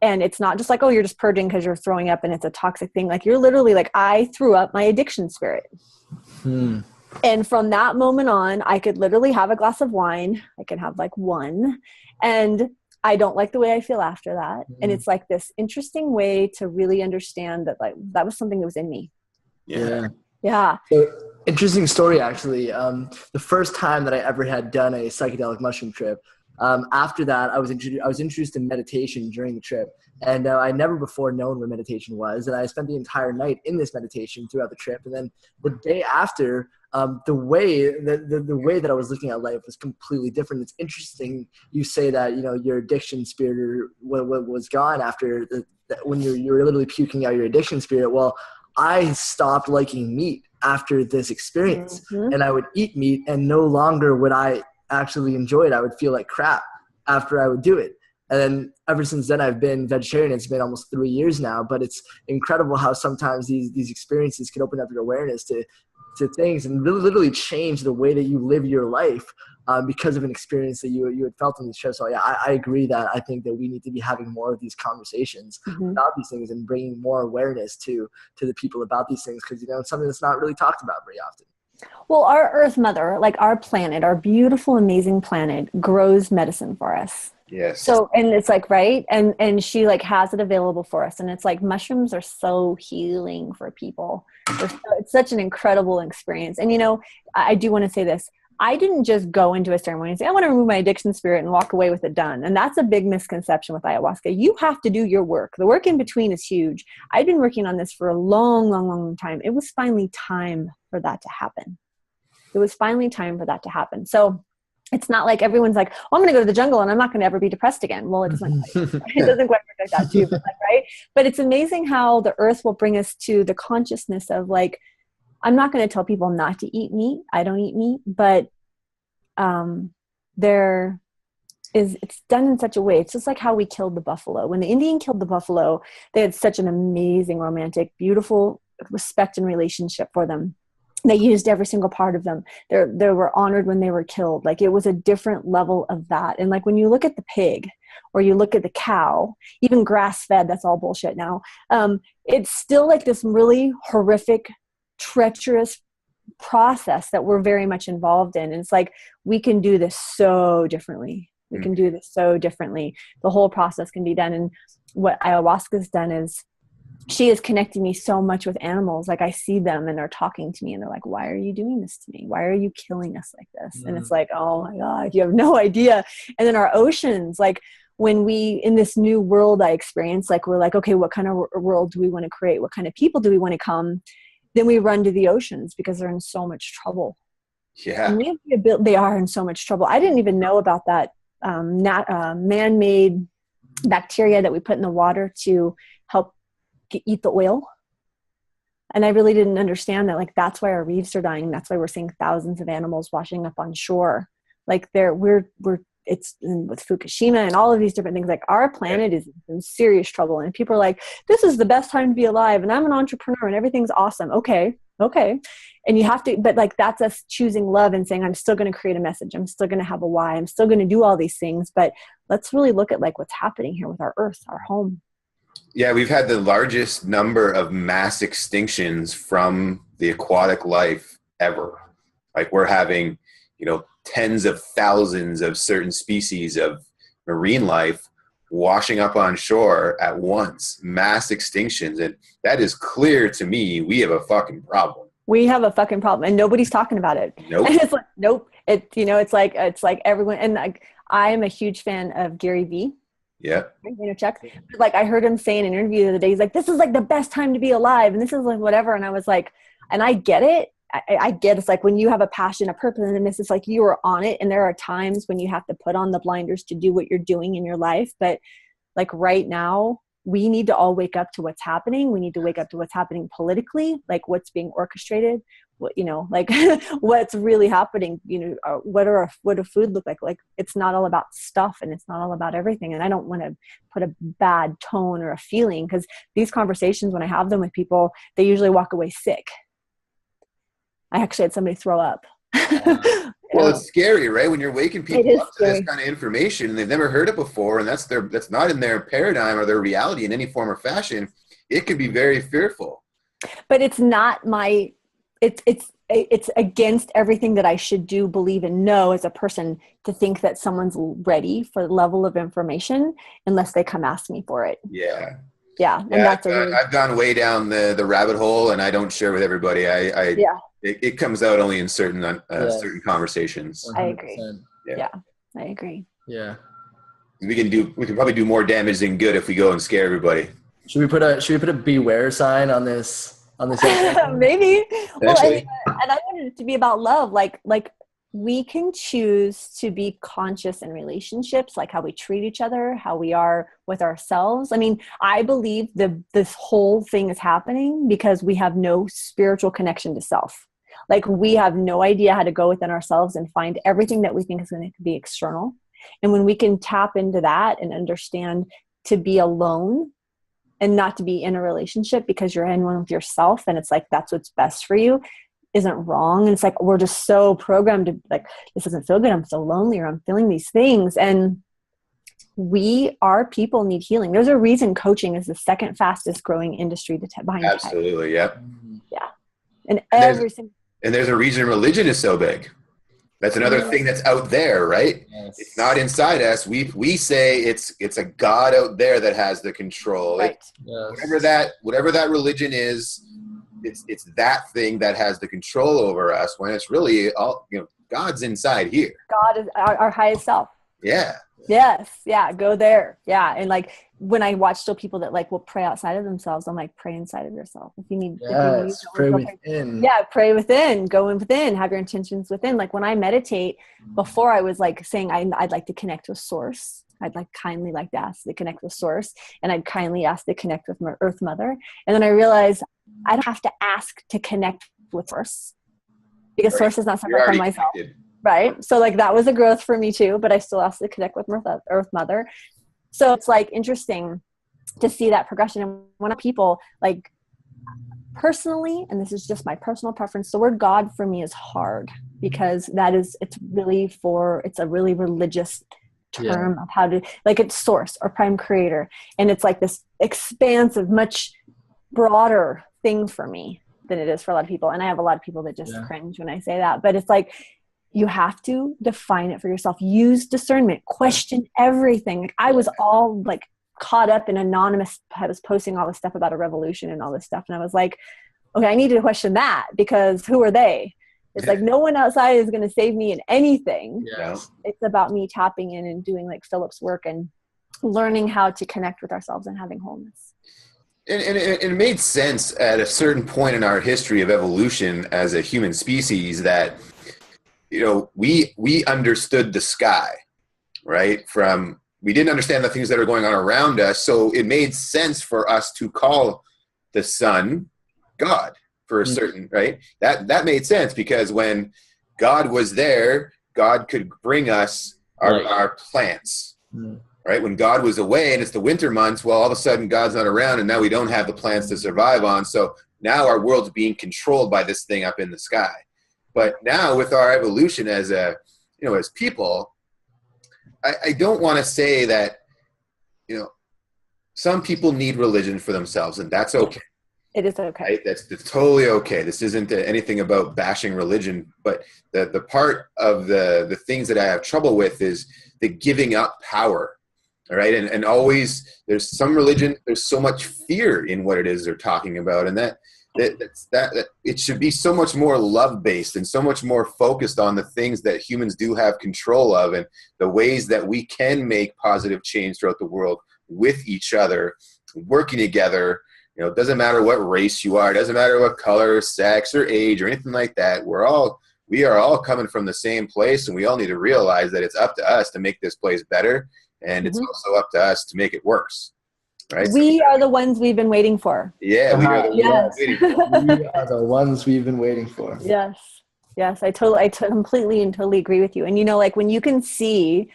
And it's not just like, oh, you're just purging because you're throwing up and it's a toxic thing. Like you're literally like, I threw up my addiction spirit. And from that moment on, I could literally have a glass of wine. I can have like one, and I don't like the way I feel after that. And it's like this interesting way to really understand that, like, that was something that was in me. Yeah. So, interesting story, actually. The first time that I ever had done a psychedelic mushroom trip, after that, I was introduced to meditation during the trip. And I'd never before known what meditation was. And I spent the entire night in this meditation throughout the trip. And then the day after, the way that I was looking at life was completely different. It's interesting you say that, your addiction spirit was gone after when you were literally puking out your addiction spirit. Well, I stopped liking meat after this experience, and I would eat meat, and no longer would I actually enjoy it. I would feel like crap after I would do it. And then ever since then, I've been vegetarian. It's been almost 3 years now, but it's incredible how sometimes these experiences can open up your awareness to things and really literally change the way that you live your life because of an experience that you had felt on these trips. So yeah, I agree that I think that we need to be having more of these conversations about these things and bringing more awareness to the people about these things, because it's something that's not really talked about very often. Well, our Earth Mother, like our planet, our beautiful, amazing planet, grows medicine for us. Yes. So, and it's like, right. And she like has it available for us. And it's like, mushrooms are so healing for people. It's such an incredible experience. And, I do want to say this. I didn't just go into a ceremony and say, I want to remove my addiction spirit and walk away with it done. And that's a big misconception with ayahuasca. You have to do your work. The work in between is huge. I've been working on this for a long, long, long time. It was finally time for that to happen. So it's not like everyone's like, oh, I'm going to go to the jungle and I'm not going to ever be depressed again. Well, it doesn't quite work like that too, right? But it's amazing how the earth will bring us to the consciousness of like, I'm not going to tell people not to eat meat. I don't eat meat, but it's done in such a way. It's just like how we killed the buffalo. When the Indian killed the buffalo, they had such an amazing, romantic, beautiful respect and relationship for them. They used every single part of them. They were honored when they were killed. Like it was a different level of that. And like when you look at the pig or you look at the cow, even grass fed, that's all bullshit now. It's still like this really horrific, treacherous process that we're very much involved in. And it's like, we can do this so differently. The whole process can be done. And what ayahuasca's done is she is connecting me so much with animals. Like I see them and they're talking to me and they're like, why are you doing this to me? Why are you killing us like this? And it's like, oh my God, you have no idea. And then our oceans, like when we, in this new world I experience, like we're like, okay, what kind of world do we want to create? What kind of people do we want to come? Then we run to the oceans because they're in so much trouble. Yeah. And they are in so much trouble. I didn't even know about that man-made bacteria that we put in the water to help eat the oil. And I really didn't understand that. Like, that's why our reefs are dying. That's why we're seeing thousands of animals washing up on shore. Like it's with Fukushima and all of these different things. Like our planet is in serious trouble. And people are like, this is the best time to be alive. And I'm an entrepreneur and everything's awesome. Okay. And you have to, but like, that's us choosing love and saying, I'm still going to create a message. I'm still going to have a why. I'm still going to do all these things. But let's really look at like what's happening here with our earth, our home. Yeah, we've had the largest number of mass extinctions from the aquatic life ever. Like we're having, tens of thousands of certain species of marine life washing up on shore at once, mass extinctions. And that is clear to me. We have a fucking problem. We have a fucking problem, and nobody's talking about it. Nope. And it's like, nope. It's like everyone. And like, I am a huge fan of Gary Vee. Yeah. Chuck. Like, I heard him say in an interview the other day, he's like, this is like the best time to be alive. And this is like whatever. And I was like, and I get it. I get it's like when you have a passion, a purpose, and it's like you are on it. And there are times when you have to put on the blinders to do what you're doing in your life. But like right now, we need to all wake up to what's happening. We need to wake up to what's happening politically, like what's being orchestrated, like what's really happening, what do food look like? Like, it's not all about stuff, and it's not all about everything. And I don't want to put a bad tone or a feeling, because these conversations, when I have them with people, they usually walk away sick. I actually had somebody throw up. Well, it's scary, right? When you're waking people up to this kind of information and they've never heard it before, and that's not in their paradigm or their reality in any form or fashion, it can be very fearful. But it's not it's against everything that I should do, believe, and know as a person to think that someone's ready for the level of information unless they come ask me for it. Yeah. Yeah. And that's I've gone way down the rabbit hole, and I don't share with everybody. It comes out only in certain conversations. 100%. I agree. Yeah, I agree. Yeah. We can probably do more damage than good if we go and scare everybody. Should we put a beware sign on this Maybe. Well, and I wanted it to be about love. Like we can choose to be conscious in relationships, like how we treat each other, how we are with ourselves. I mean, I believe this whole thing is happening because we have no spiritual connection to self. Like, we have no idea how to go within ourselves and find everything that we think is going to be external. And when we can tap into that and understand to be alone and not to be in a relationship because you're in one with yourself, and it's like, that's what's best for you, isn't wrong. And it's like, we're just so programmed to like, this doesn't feel good. I'm so lonely, or I'm feeling these things. And our people need healing. There's a reason coaching is the second fastest growing industry behind Absolutely. Yep. Yeah. And there's a reason religion is so big. That's another thing that's out there, right? Yes. It's not inside us. We say it's a God out there that has the control. Right. Whatever that religion is, it's that thing that has the control over us, when it's really all, God's inside here. God is our highest self. Yeah. Yes. Yeah. Go there. Yeah. And like, when I watch still people that like will pray outside of themselves, I'm like, pray inside of yourself. If you need, pray within. Yeah. Pray within, go in within, have your intentions within. Like, when I meditate, before I was like saying, I'd like to connect with source. I'd like kindly like to ask to connect with source. And I'd kindly ask to connect with my Earth Mother. And then I realized I don't have to ask to connect with source, because source is not separate from myself. Connected. Right. So like, that was a growth for me too, but I still have to connect with Earth Mother. So it's like interesting to see that progression. And when people, like, personally, and this is just my personal preference, the word God for me is hard, because it's a really religious term of how to, like, it's source or prime creator. And it's like this expansive, much broader thing for me than it is for a lot of people. And I have a lot of people that just cringe when I say that, but it's like, you have to define it for yourself. Use discernment. Question everything. Like, I was all like caught up in anonymous. I was posting all this stuff about a revolution and all this stuff. And I was like, okay, I need to question that, because who are they? It's like, no one outside is going to save me in anything. Yes. It's about me tapping in and doing like Philip's work and learning how to connect with ourselves and having wholeness. And it made sense at a certain point in our history of evolution as a human species that, we understood the sky, right? We didn't understand the things that are going on around us. So it made sense for us to call the sun God for a certain, right? That made sense, because when God was there, God could bring us our plants, right? When God was away and it's the winter months, well, all of a sudden God's not around, and now we don't have the plants to survive on. So now our world's being controlled by this thing up in the sky. But now with our evolution as as people, I don't want to say that, some people need religion for themselves, and that's okay. It is okay. Right? That's totally okay. This isn't anything about bashing religion, but the part of the things that I have trouble with is the giving up power All right. And always there's some religion, there's so much fear in what it is they're talking about. And that it should be so much more love-based and so much more focused on the things that humans do have control of and the ways that we can make positive change throughout the world with each other, working together. You know, it doesn't matter what race you are. It doesn't matter what color, sex, or age, or anything like that. We are all coming from the same place, and we all need to realize that it's up to us to make this place better, and it's also up to us to make it worse. Right? We are the ones we've been waiting for. Yeah, we are the ones waiting for. We are the ones we've been waiting for. Yes. I completely and totally agree with you. And you know, like when you can see,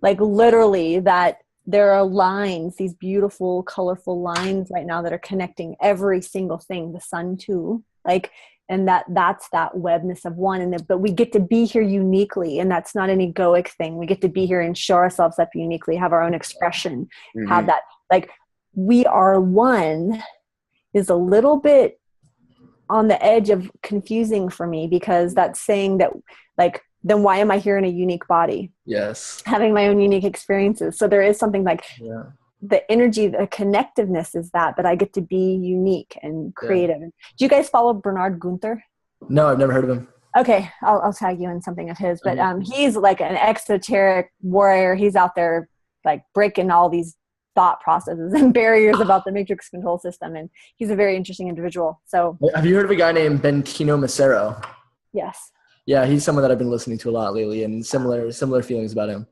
like literally that there are lines, these beautiful, colorful lines right now that are connecting every single thing, the sun too, like, and that's that webness of one. But we get to be here uniquely, and that's not an egoic thing. We get to be here and show ourselves up uniquely, have our own expression, have that, like, we are one is a little bit on the edge of confusing for me, because that's saying that, like, then why am I here in a unique body? Yes. Having my own unique experiences. So there is something like the energy, the connectiveness is that, but I get to be unique and creative. Do you guys follow Bernard Gunther? No, I've never heard of him. Okay. I'll tag you in something of his, but he's like an exoteric warrior. He's out there like breaking all these thought processes and barriers about the matrix control system. And he's a very interesting individual. So have you heard of a guy named Bentino Macero? Yes. Yeah, he's someone that I've been listening to a lot lately, and similar feelings about him.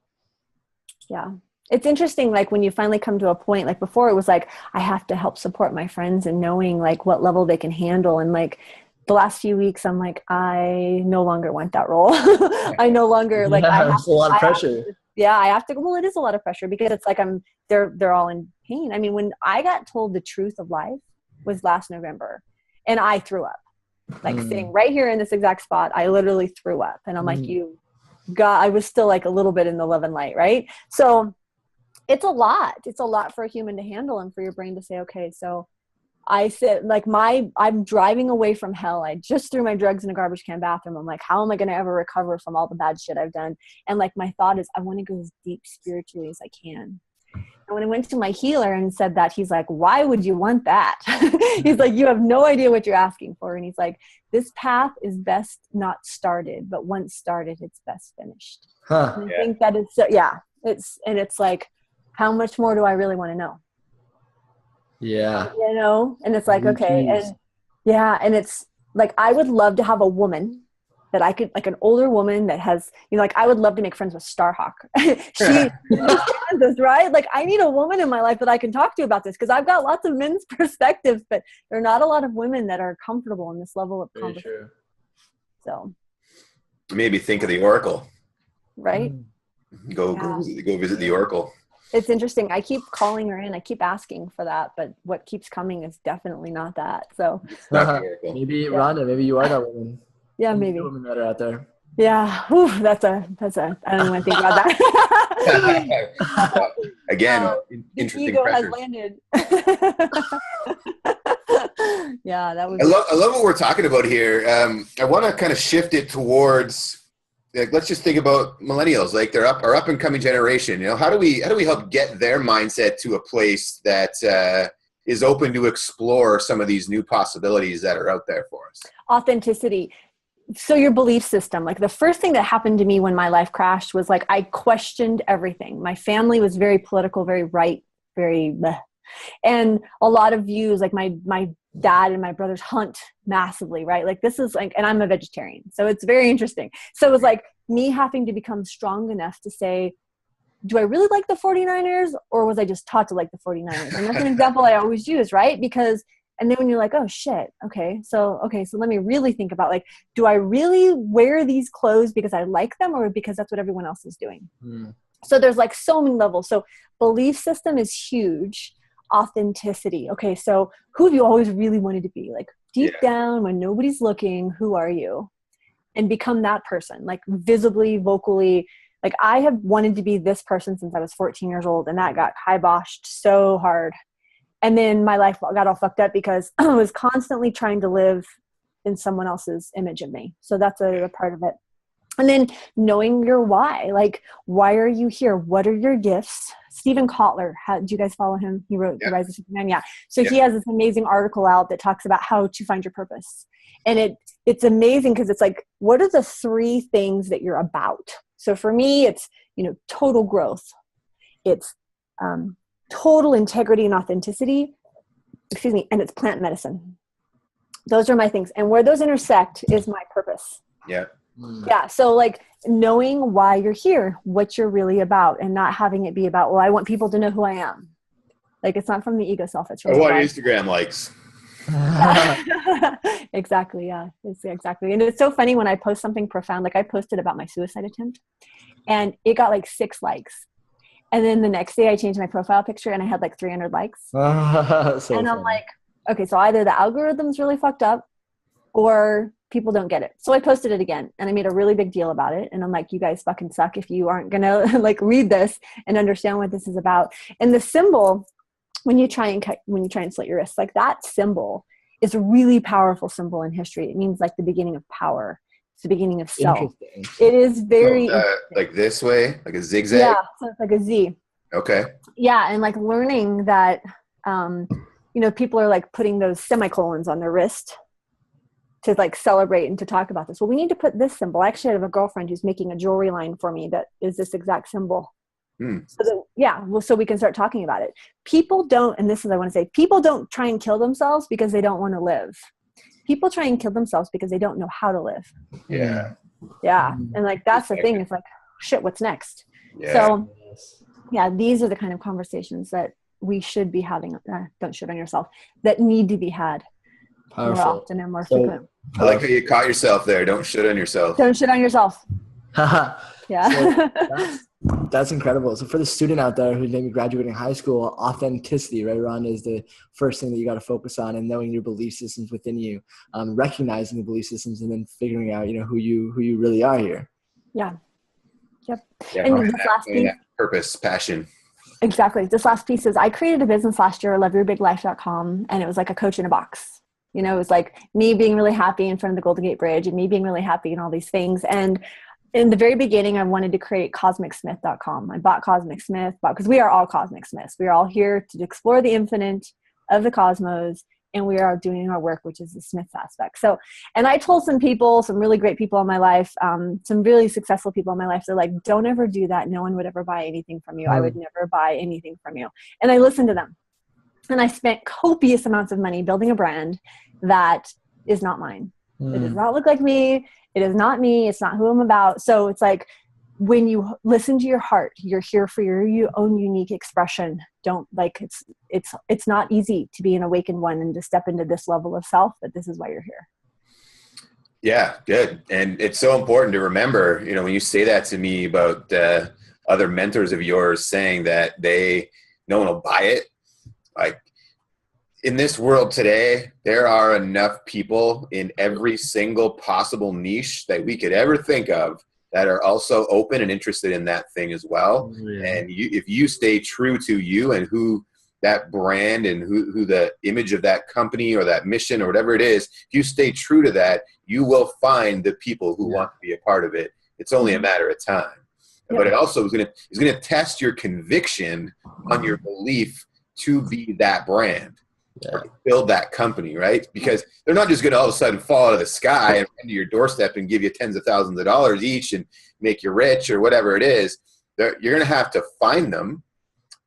Yeah. It's interesting, like when you finally come to a point, like before it was like, I have to help support my friends and knowing like what level they can handle. And like the last few weeks, I'm like, I no longer want that role. I no longer like, it's a lot of pressure. I have to, well, it is a lot of pressure because it's like they're all in pain. I mean, when I got told the truth of life was last November, and I threw up. Like sitting right here in this exact spot, I literally threw up. And I'm like, I was still like a little bit in the love and light, right? So it's a lot. It's a lot for a human to handle, and for your brain to say, okay, so I said, like, I'm driving away from hell. I just threw my drugs in a garbage can bathroom. I'm like, how am I going to ever recover from all the bad shit I've done? And like, my thought is, I want to go as deep spiritually as I can. And when I went to my healer and said that, he's like, why would you want that? He's like, you have no idea what you're asking for. And he's like, this path is best not started, but once started, it's best finished. And I think that it's like, how much more do I really want to know? Yeah. You know? And it's like, okay. And it's like, I would love to have a woman that I could, like an older woman that has, you know, like I would love to make friends with Starhawk. She understands this, right? Like I need a woman in my life that I can talk to about this, because I've got lots of men's perspectives, but there are not a lot of women that are comfortable in this level of conversation. So maybe think of the Oracle. Right? Go visit the Oracle. It's interesting. I keep calling her in. I keep asking for that, but what keeps coming is definitely not that. So maybe Rhonda, maybe you are that woman. Yeah, maybe. Women that are out there. Yeah. Whew, that's a, I don't want to think about that. Again, interesting ego pressures. has landed. Yeah, that was. I love what we're talking about here. I want to kind of shift it towards, like, let's just think about millennials, like our up and coming generation. You know, how do we help get their mindset to a place that is open to explore some of these new possibilities that are out there for us? Authenticity. So your belief system, like the first thing that happened to me when my life crashed was like, I questioned everything. My family was very political, very right, very bleh. And a lot of views, like my dad and my brothers hunt massively, right? Like this is like, and I'm a vegetarian. So it's very interesting. So it was like me having to become strong enough to say, do I really like the 49ers, or was I just taught to like the 49ers? And that's an example I always use, right? Because, and then when you're like, oh shit, okay, so let me really think about, like, do I really wear these clothes because I like them, or because that's what everyone else is doing? So there's like so many levels. So belief system is huge. Authenticity. Okay, so who have you always really wanted to be? Like deep down, when nobody's looking, who are you? And become that person, like visibly, vocally. Like I have wanted to be this person since I was 14 years old, and that got kiboshed so hard. And then my life got all fucked up because I was constantly trying to live in someone else's image of me. So that's a part of it. And then knowing your why, like, why are you here? What are your gifts? Stephen Kotler. Do you guys follow him? He wrote The Rise of Superman. Yeah. So he has this amazing article out that talks about how to find your purpose. And it's amazing because it's like, what are the 3 things that you're about? So for me, it's, total growth. It's total integrity and authenticity. And it's plant medicine. Those are my things. And where those intersect is my purpose. Yeah. Yeah. So like knowing why you're here, what you're really about, and not having it be about, well, I want people to know who I am. Like, it's not from the ego self. It's from what Instagram likes. Exactly. Yeah. Exactly. And it's so funny when I post something profound, like I posted about my suicide attempt and it got like 6 likes. And then the next day I changed my profile picture and I had like 300 likes. And I'm like, okay, so either the algorithm's really fucked up or people don't get it. So I posted it again and I made a really big deal about it. And I'm like, you guys fucking suck if you aren't going to like read this and understand what this is about. And the symbol, when you try and slit your wrist, like that symbol is a really powerful symbol in history. It means like the beginning of power. It's the beginning of self. It is very like this way, like a zigzag. Yeah, so it's like a Z. Okay. Yeah, and like learning that, people are like putting those semicolons on their wrist to like celebrate and to talk about this. Well, we need to put this symbol. I actually have a girlfriend who's making a jewelry line for me that is this exact symbol. So we can start talking about it. People don't, and this is, I want to say, people don't try and kill themselves because they don't want to live. People try and kill themselves because they don't know how to live. Yeah. Yeah. And like, that's the thing. It's like, shit, what's next? Yeah. So yeah, these are the kind of conversations that we should be having. Don't shit on yourself. That need to be had more often and more frequent. I like how you caught yourself there. Don't shit on yourself. Don't shit on yourself. Yeah. So that's incredible. So for the student out there who's maybe graduating high school, authenticity, right, Rhonda, is the first thing that you got to focus on, and knowing your belief systems within you, recognizing the belief systems, and then figuring out, who you really are here. Yeah. Yep. Yeah, and this last piece, purpose, passion. Exactly. This last piece is I created a business last year, loveyourbig.life.com, and it was like a coach in a box. It was like me being really happy in front of the Golden Gate Bridge and me being really happy and all these things. And in the very beginning, I wanted to create Cosmicsmith.com. I bought Cosmicsmith because we are all Cosmicsmiths. We are all here to explore the infinite of the cosmos, and we are doing our work, which is the Smith aspect. So, and I told some people, some really great people in my life, some really successful people in my life, they're like, don't ever do that. No one would ever buy anything from you. I would never buy anything from you. And I listened to them. And I spent copious amounts of money building a brand that is not mine. It does not look like me. It is not me. It's not who I'm about. So it's like, when you listen to your heart, you're here for your own unique expression. Don't like, it's not easy to be an awakened one and to step into this level of self, but this is why you're here. Yeah, good. And it's so important to remember, when you say that to me about other mentors of yours saying that no one will buy it. Like, in this world today, there are enough people in every single possible niche that we could ever think of that are also open and interested in that thing as well. Yeah. And if you stay true to you and who that brand and who the image of that company or that mission or whatever it is, if you stay true to that, you will find the people who want to be a part of it. It's only a matter of time. Yeah. But it also is going to test your conviction on your belief to be that brand. Or to build that company, right? Because they're not just going to all of a sudden fall out of the sky and come to your doorstep and give you tens of thousands of dollars each and make you rich or whatever it is. You're going to have to find them,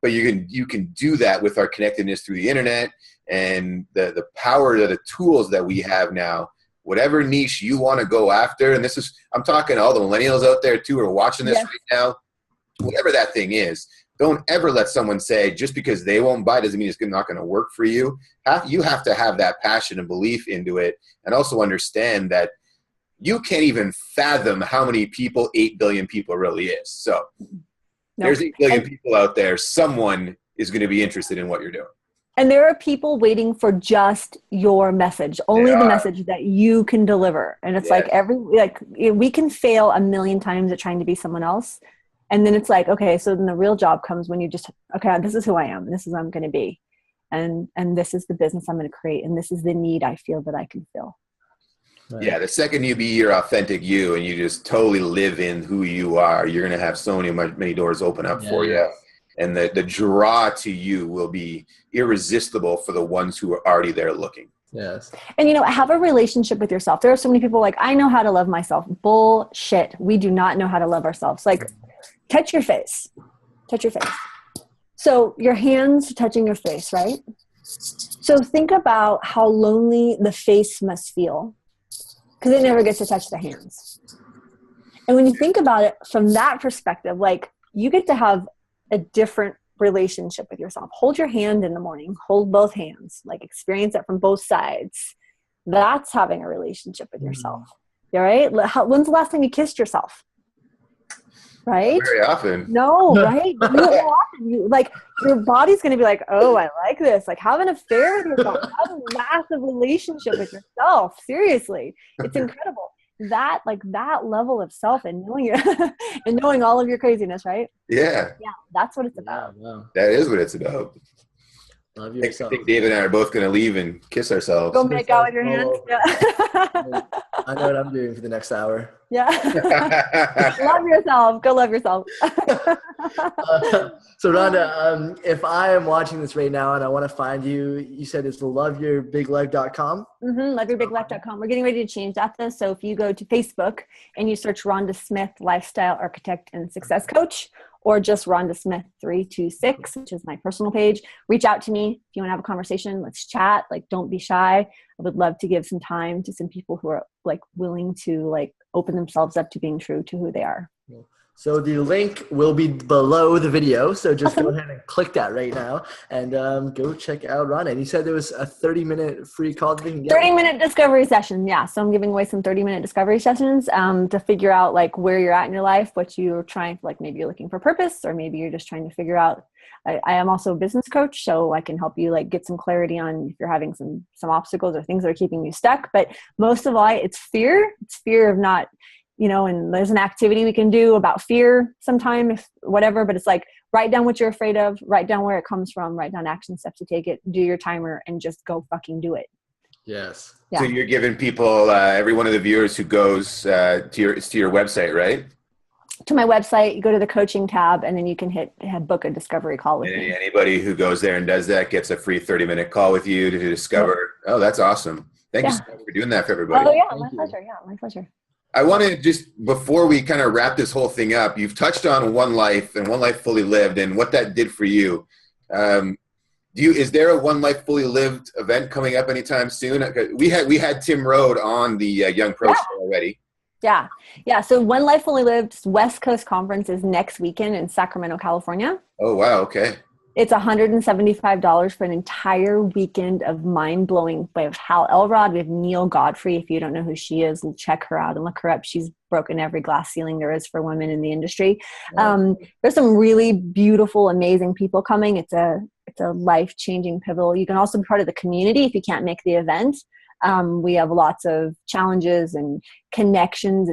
but you can do that with our connectedness through the internet and the power of the tools that we have now. Whatever niche you want to go after, and I'm talking to all the millennials out there too who are watching this right now. Whatever that thing is. Don't ever let someone say just because they won't buy doesn't mean it's not going to work for you. You have to have that passion and belief into it, and also understand that you can't even fathom how many people 8 billion people really is. So there's 8 billion people out there. Someone is going to be interested in what you're doing. And there are people waiting for just your message, only the message that you can deliver. And it's like we can fail a million times at trying to be someone else. And then it's like, okay, so then the real job comes when you just, okay, this is who I am. This is who I'm going to be. And this is the business I'm going to create. And this is the need I feel that I can fill. Right. Yeah. The second you be your authentic you and you just totally live in who you are, you're going to have so many doors open up for you. and the draw to you will be irresistible for the ones who are already there looking. Yes. And, have a relationship with yourself. There are so many people like, I know how to love myself. Bullshit. We do not know how to love ourselves. Like, touch your face. Touch your face. So your hands touching your face, right? So think about how lonely the face must feel, because it never gets to touch the hands. And when you think about it from that perspective, like, you get to have a different relationship with yourself. Hold your hand in the morning, hold both hands, like experience it from both sides. That's having a relationship with yourself. All right. When's the last time you kissed yourself? Right? Very often. No, right? Like, your body's going to be like, oh, I like this. Like, have an affair with yourself. Have a massive relationship with yourself. Seriously. It's incredible. That level of self and knowing and knowing all of your craziness, right? Yeah. Yeah, that's what it's about. Yeah. That is what it's about. Love I yourself. think David and I are both going to leave and kiss ourselves. Go make out with your hands. Yeah. I know what I'm doing for the next hour. Yeah. Love yourself. Go love yourself. So Rhonda, if I am watching this right now and I want to find you, you said it's loveyourbiglife.com? Loveyourbiglife.com. We're getting ready to change that though. So if you go to Facebook and you search Rhonda Smith, Lifestyle Architect and Success Coach, or just Rhonda Smith 326, which is my personal page, reach out to me if you want to have a conversation. Let's chat. Like, don't be shy. I would love to give some time to some people who are like willing to like open themselves up to being true to who they are. So the link will be below the video. So just go ahead and click that right now and go check out Rhonda. And you said there was a 30-minute free call that they can get. 30-minute discovery session. Yeah. So I'm giving away some 30-minute discovery sessions to figure out like where you're at in your life, what you're trying to, like, maybe you're looking for purpose, or maybe you're just trying to figure out. I am also a business coach, so I can help you like get some clarity on if you're having some obstacles or things that are keeping you stuck. But most of all, it's fear. It's fear of not, and there's an activity we can do about fear sometime, if whatever, but it's like, write down what you're afraid of, write down where it comes from, write down action steps to take it, do your timer, and just go fucking do it. Yes. Yeah. So you're giving people, every one of the viewers who goes to your website, right? To my website, you go to the coaching tab, and then you can book a discovery call with me. Anybody who goes there and does that gets a free 30-minute call with you to discover. Yep. Oh, that's awesome. Thank you so much for doing that for everybody. Oh yeah, my pleasure. Yeah, my pleasure. I want to just, before we kind of wrap this whole thing up, you've touched on One Life and One Life Fully Lived and what that did for you. Is there a One Life Fully Lived event coming up anytime soon? We had Tim Rode on the Young Pro show already. Yeah. So One Life Fully Lived West Coast Conference is next weekend in Sacramento, California. Oh, wow. Okay. It's $175 for an entire weekend of mind-blowing. We have Hal Elrod. We have Neil Godfrey. If you don't know who she is, check her out and look her up. She's broken every glass ceiling there is for women in the industry. There's some really beautiful, amazing people coming. It's a life-changing pivotal. You can also be part of the community if you can't make the event. We have lots of challenges and connections.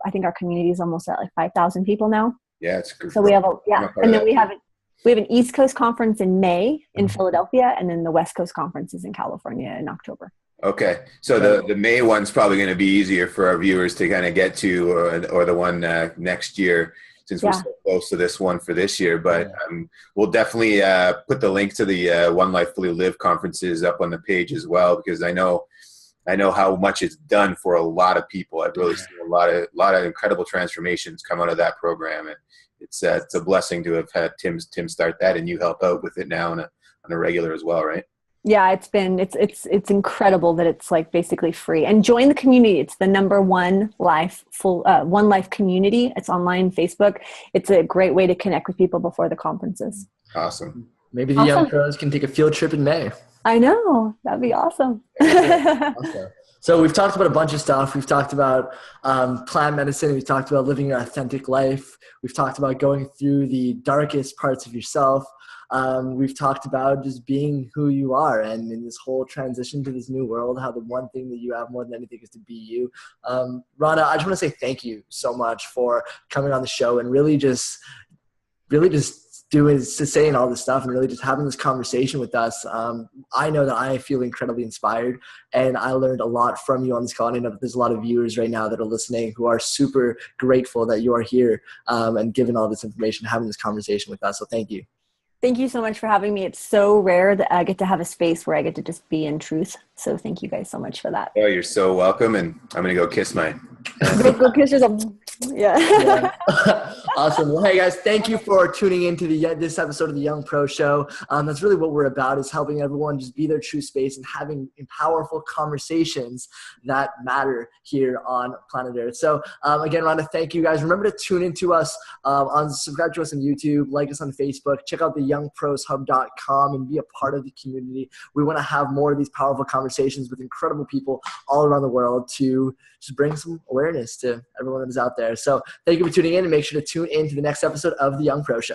I think our community is almost at like 5,000 people now. Yeah, it's good. So we have and then we have an East Coast conference in May in Philadelphia, and then the West Coast conference is in California in October. Okay. So the May one's probably going to be easier for our viewers to kind of get to, or the one next year, since we're so close to this one for this year. But we'll definitely put the link to the One Life Fully Live conferences up on the page as well, because I know how much it's done for a lot of people. I've really seen a lot of incredible transformations come out of that program, and it's a blessing to have had Tim start that, and you help out with it now on a regular as well, right? Yeah, it's incredible that it's like basically free. And join the community. It's the number One Life community. It's online, Facebook. It's a great way to connect with people before the conferences. Awesome. Maybe the young pros can take a field trip in May. I know. That'd be awesome. Okay. So we've talked about a bunch of stuff. We've talked about plant medicine. We've talked about living your authentic life. We've talked about going through the darkest parts of yourself. We've talked about just being who you are, and in this whole transition to this new world, how the one thing that you have more than anything is to be you. Rhonda, I just want to say thank you so much for coming on the show and really just saying all this stuff and really just having this conversation with us. I know that I feel incredibly inspired, and I learned a lot from you on this call. And I know that there's a lot of viewers right now that are listening who are super grateful that you are here and giving all this information, having this conversation with us. So thank you. Thank you so much for having me. It's so rare that I get to have a space where I get to just be in truth. So thank you guys so much for that. Oh, you're so welcome. And I'm going to go kiss my... Go kiss yourself. Yeah. Awesome. Well, hey guys, thank you for tuning into this episode of the Young Pro Show. That's really what we're about, is helping everyone just be their true space and having powerful conversations that matter here on planet Earth. So again, Rhonda, thank you guys. Remember to tune into us subscribe to us on YouTube, like us on Facebook, check out the youngproshub.com and be a part of the community. We want to have more of these powerful conversations with incredible people all around the world to just bring some awareness to everyone that is out there. So thank you for tuning in, and make sure to tune in to the next episode of The Young Pro Show.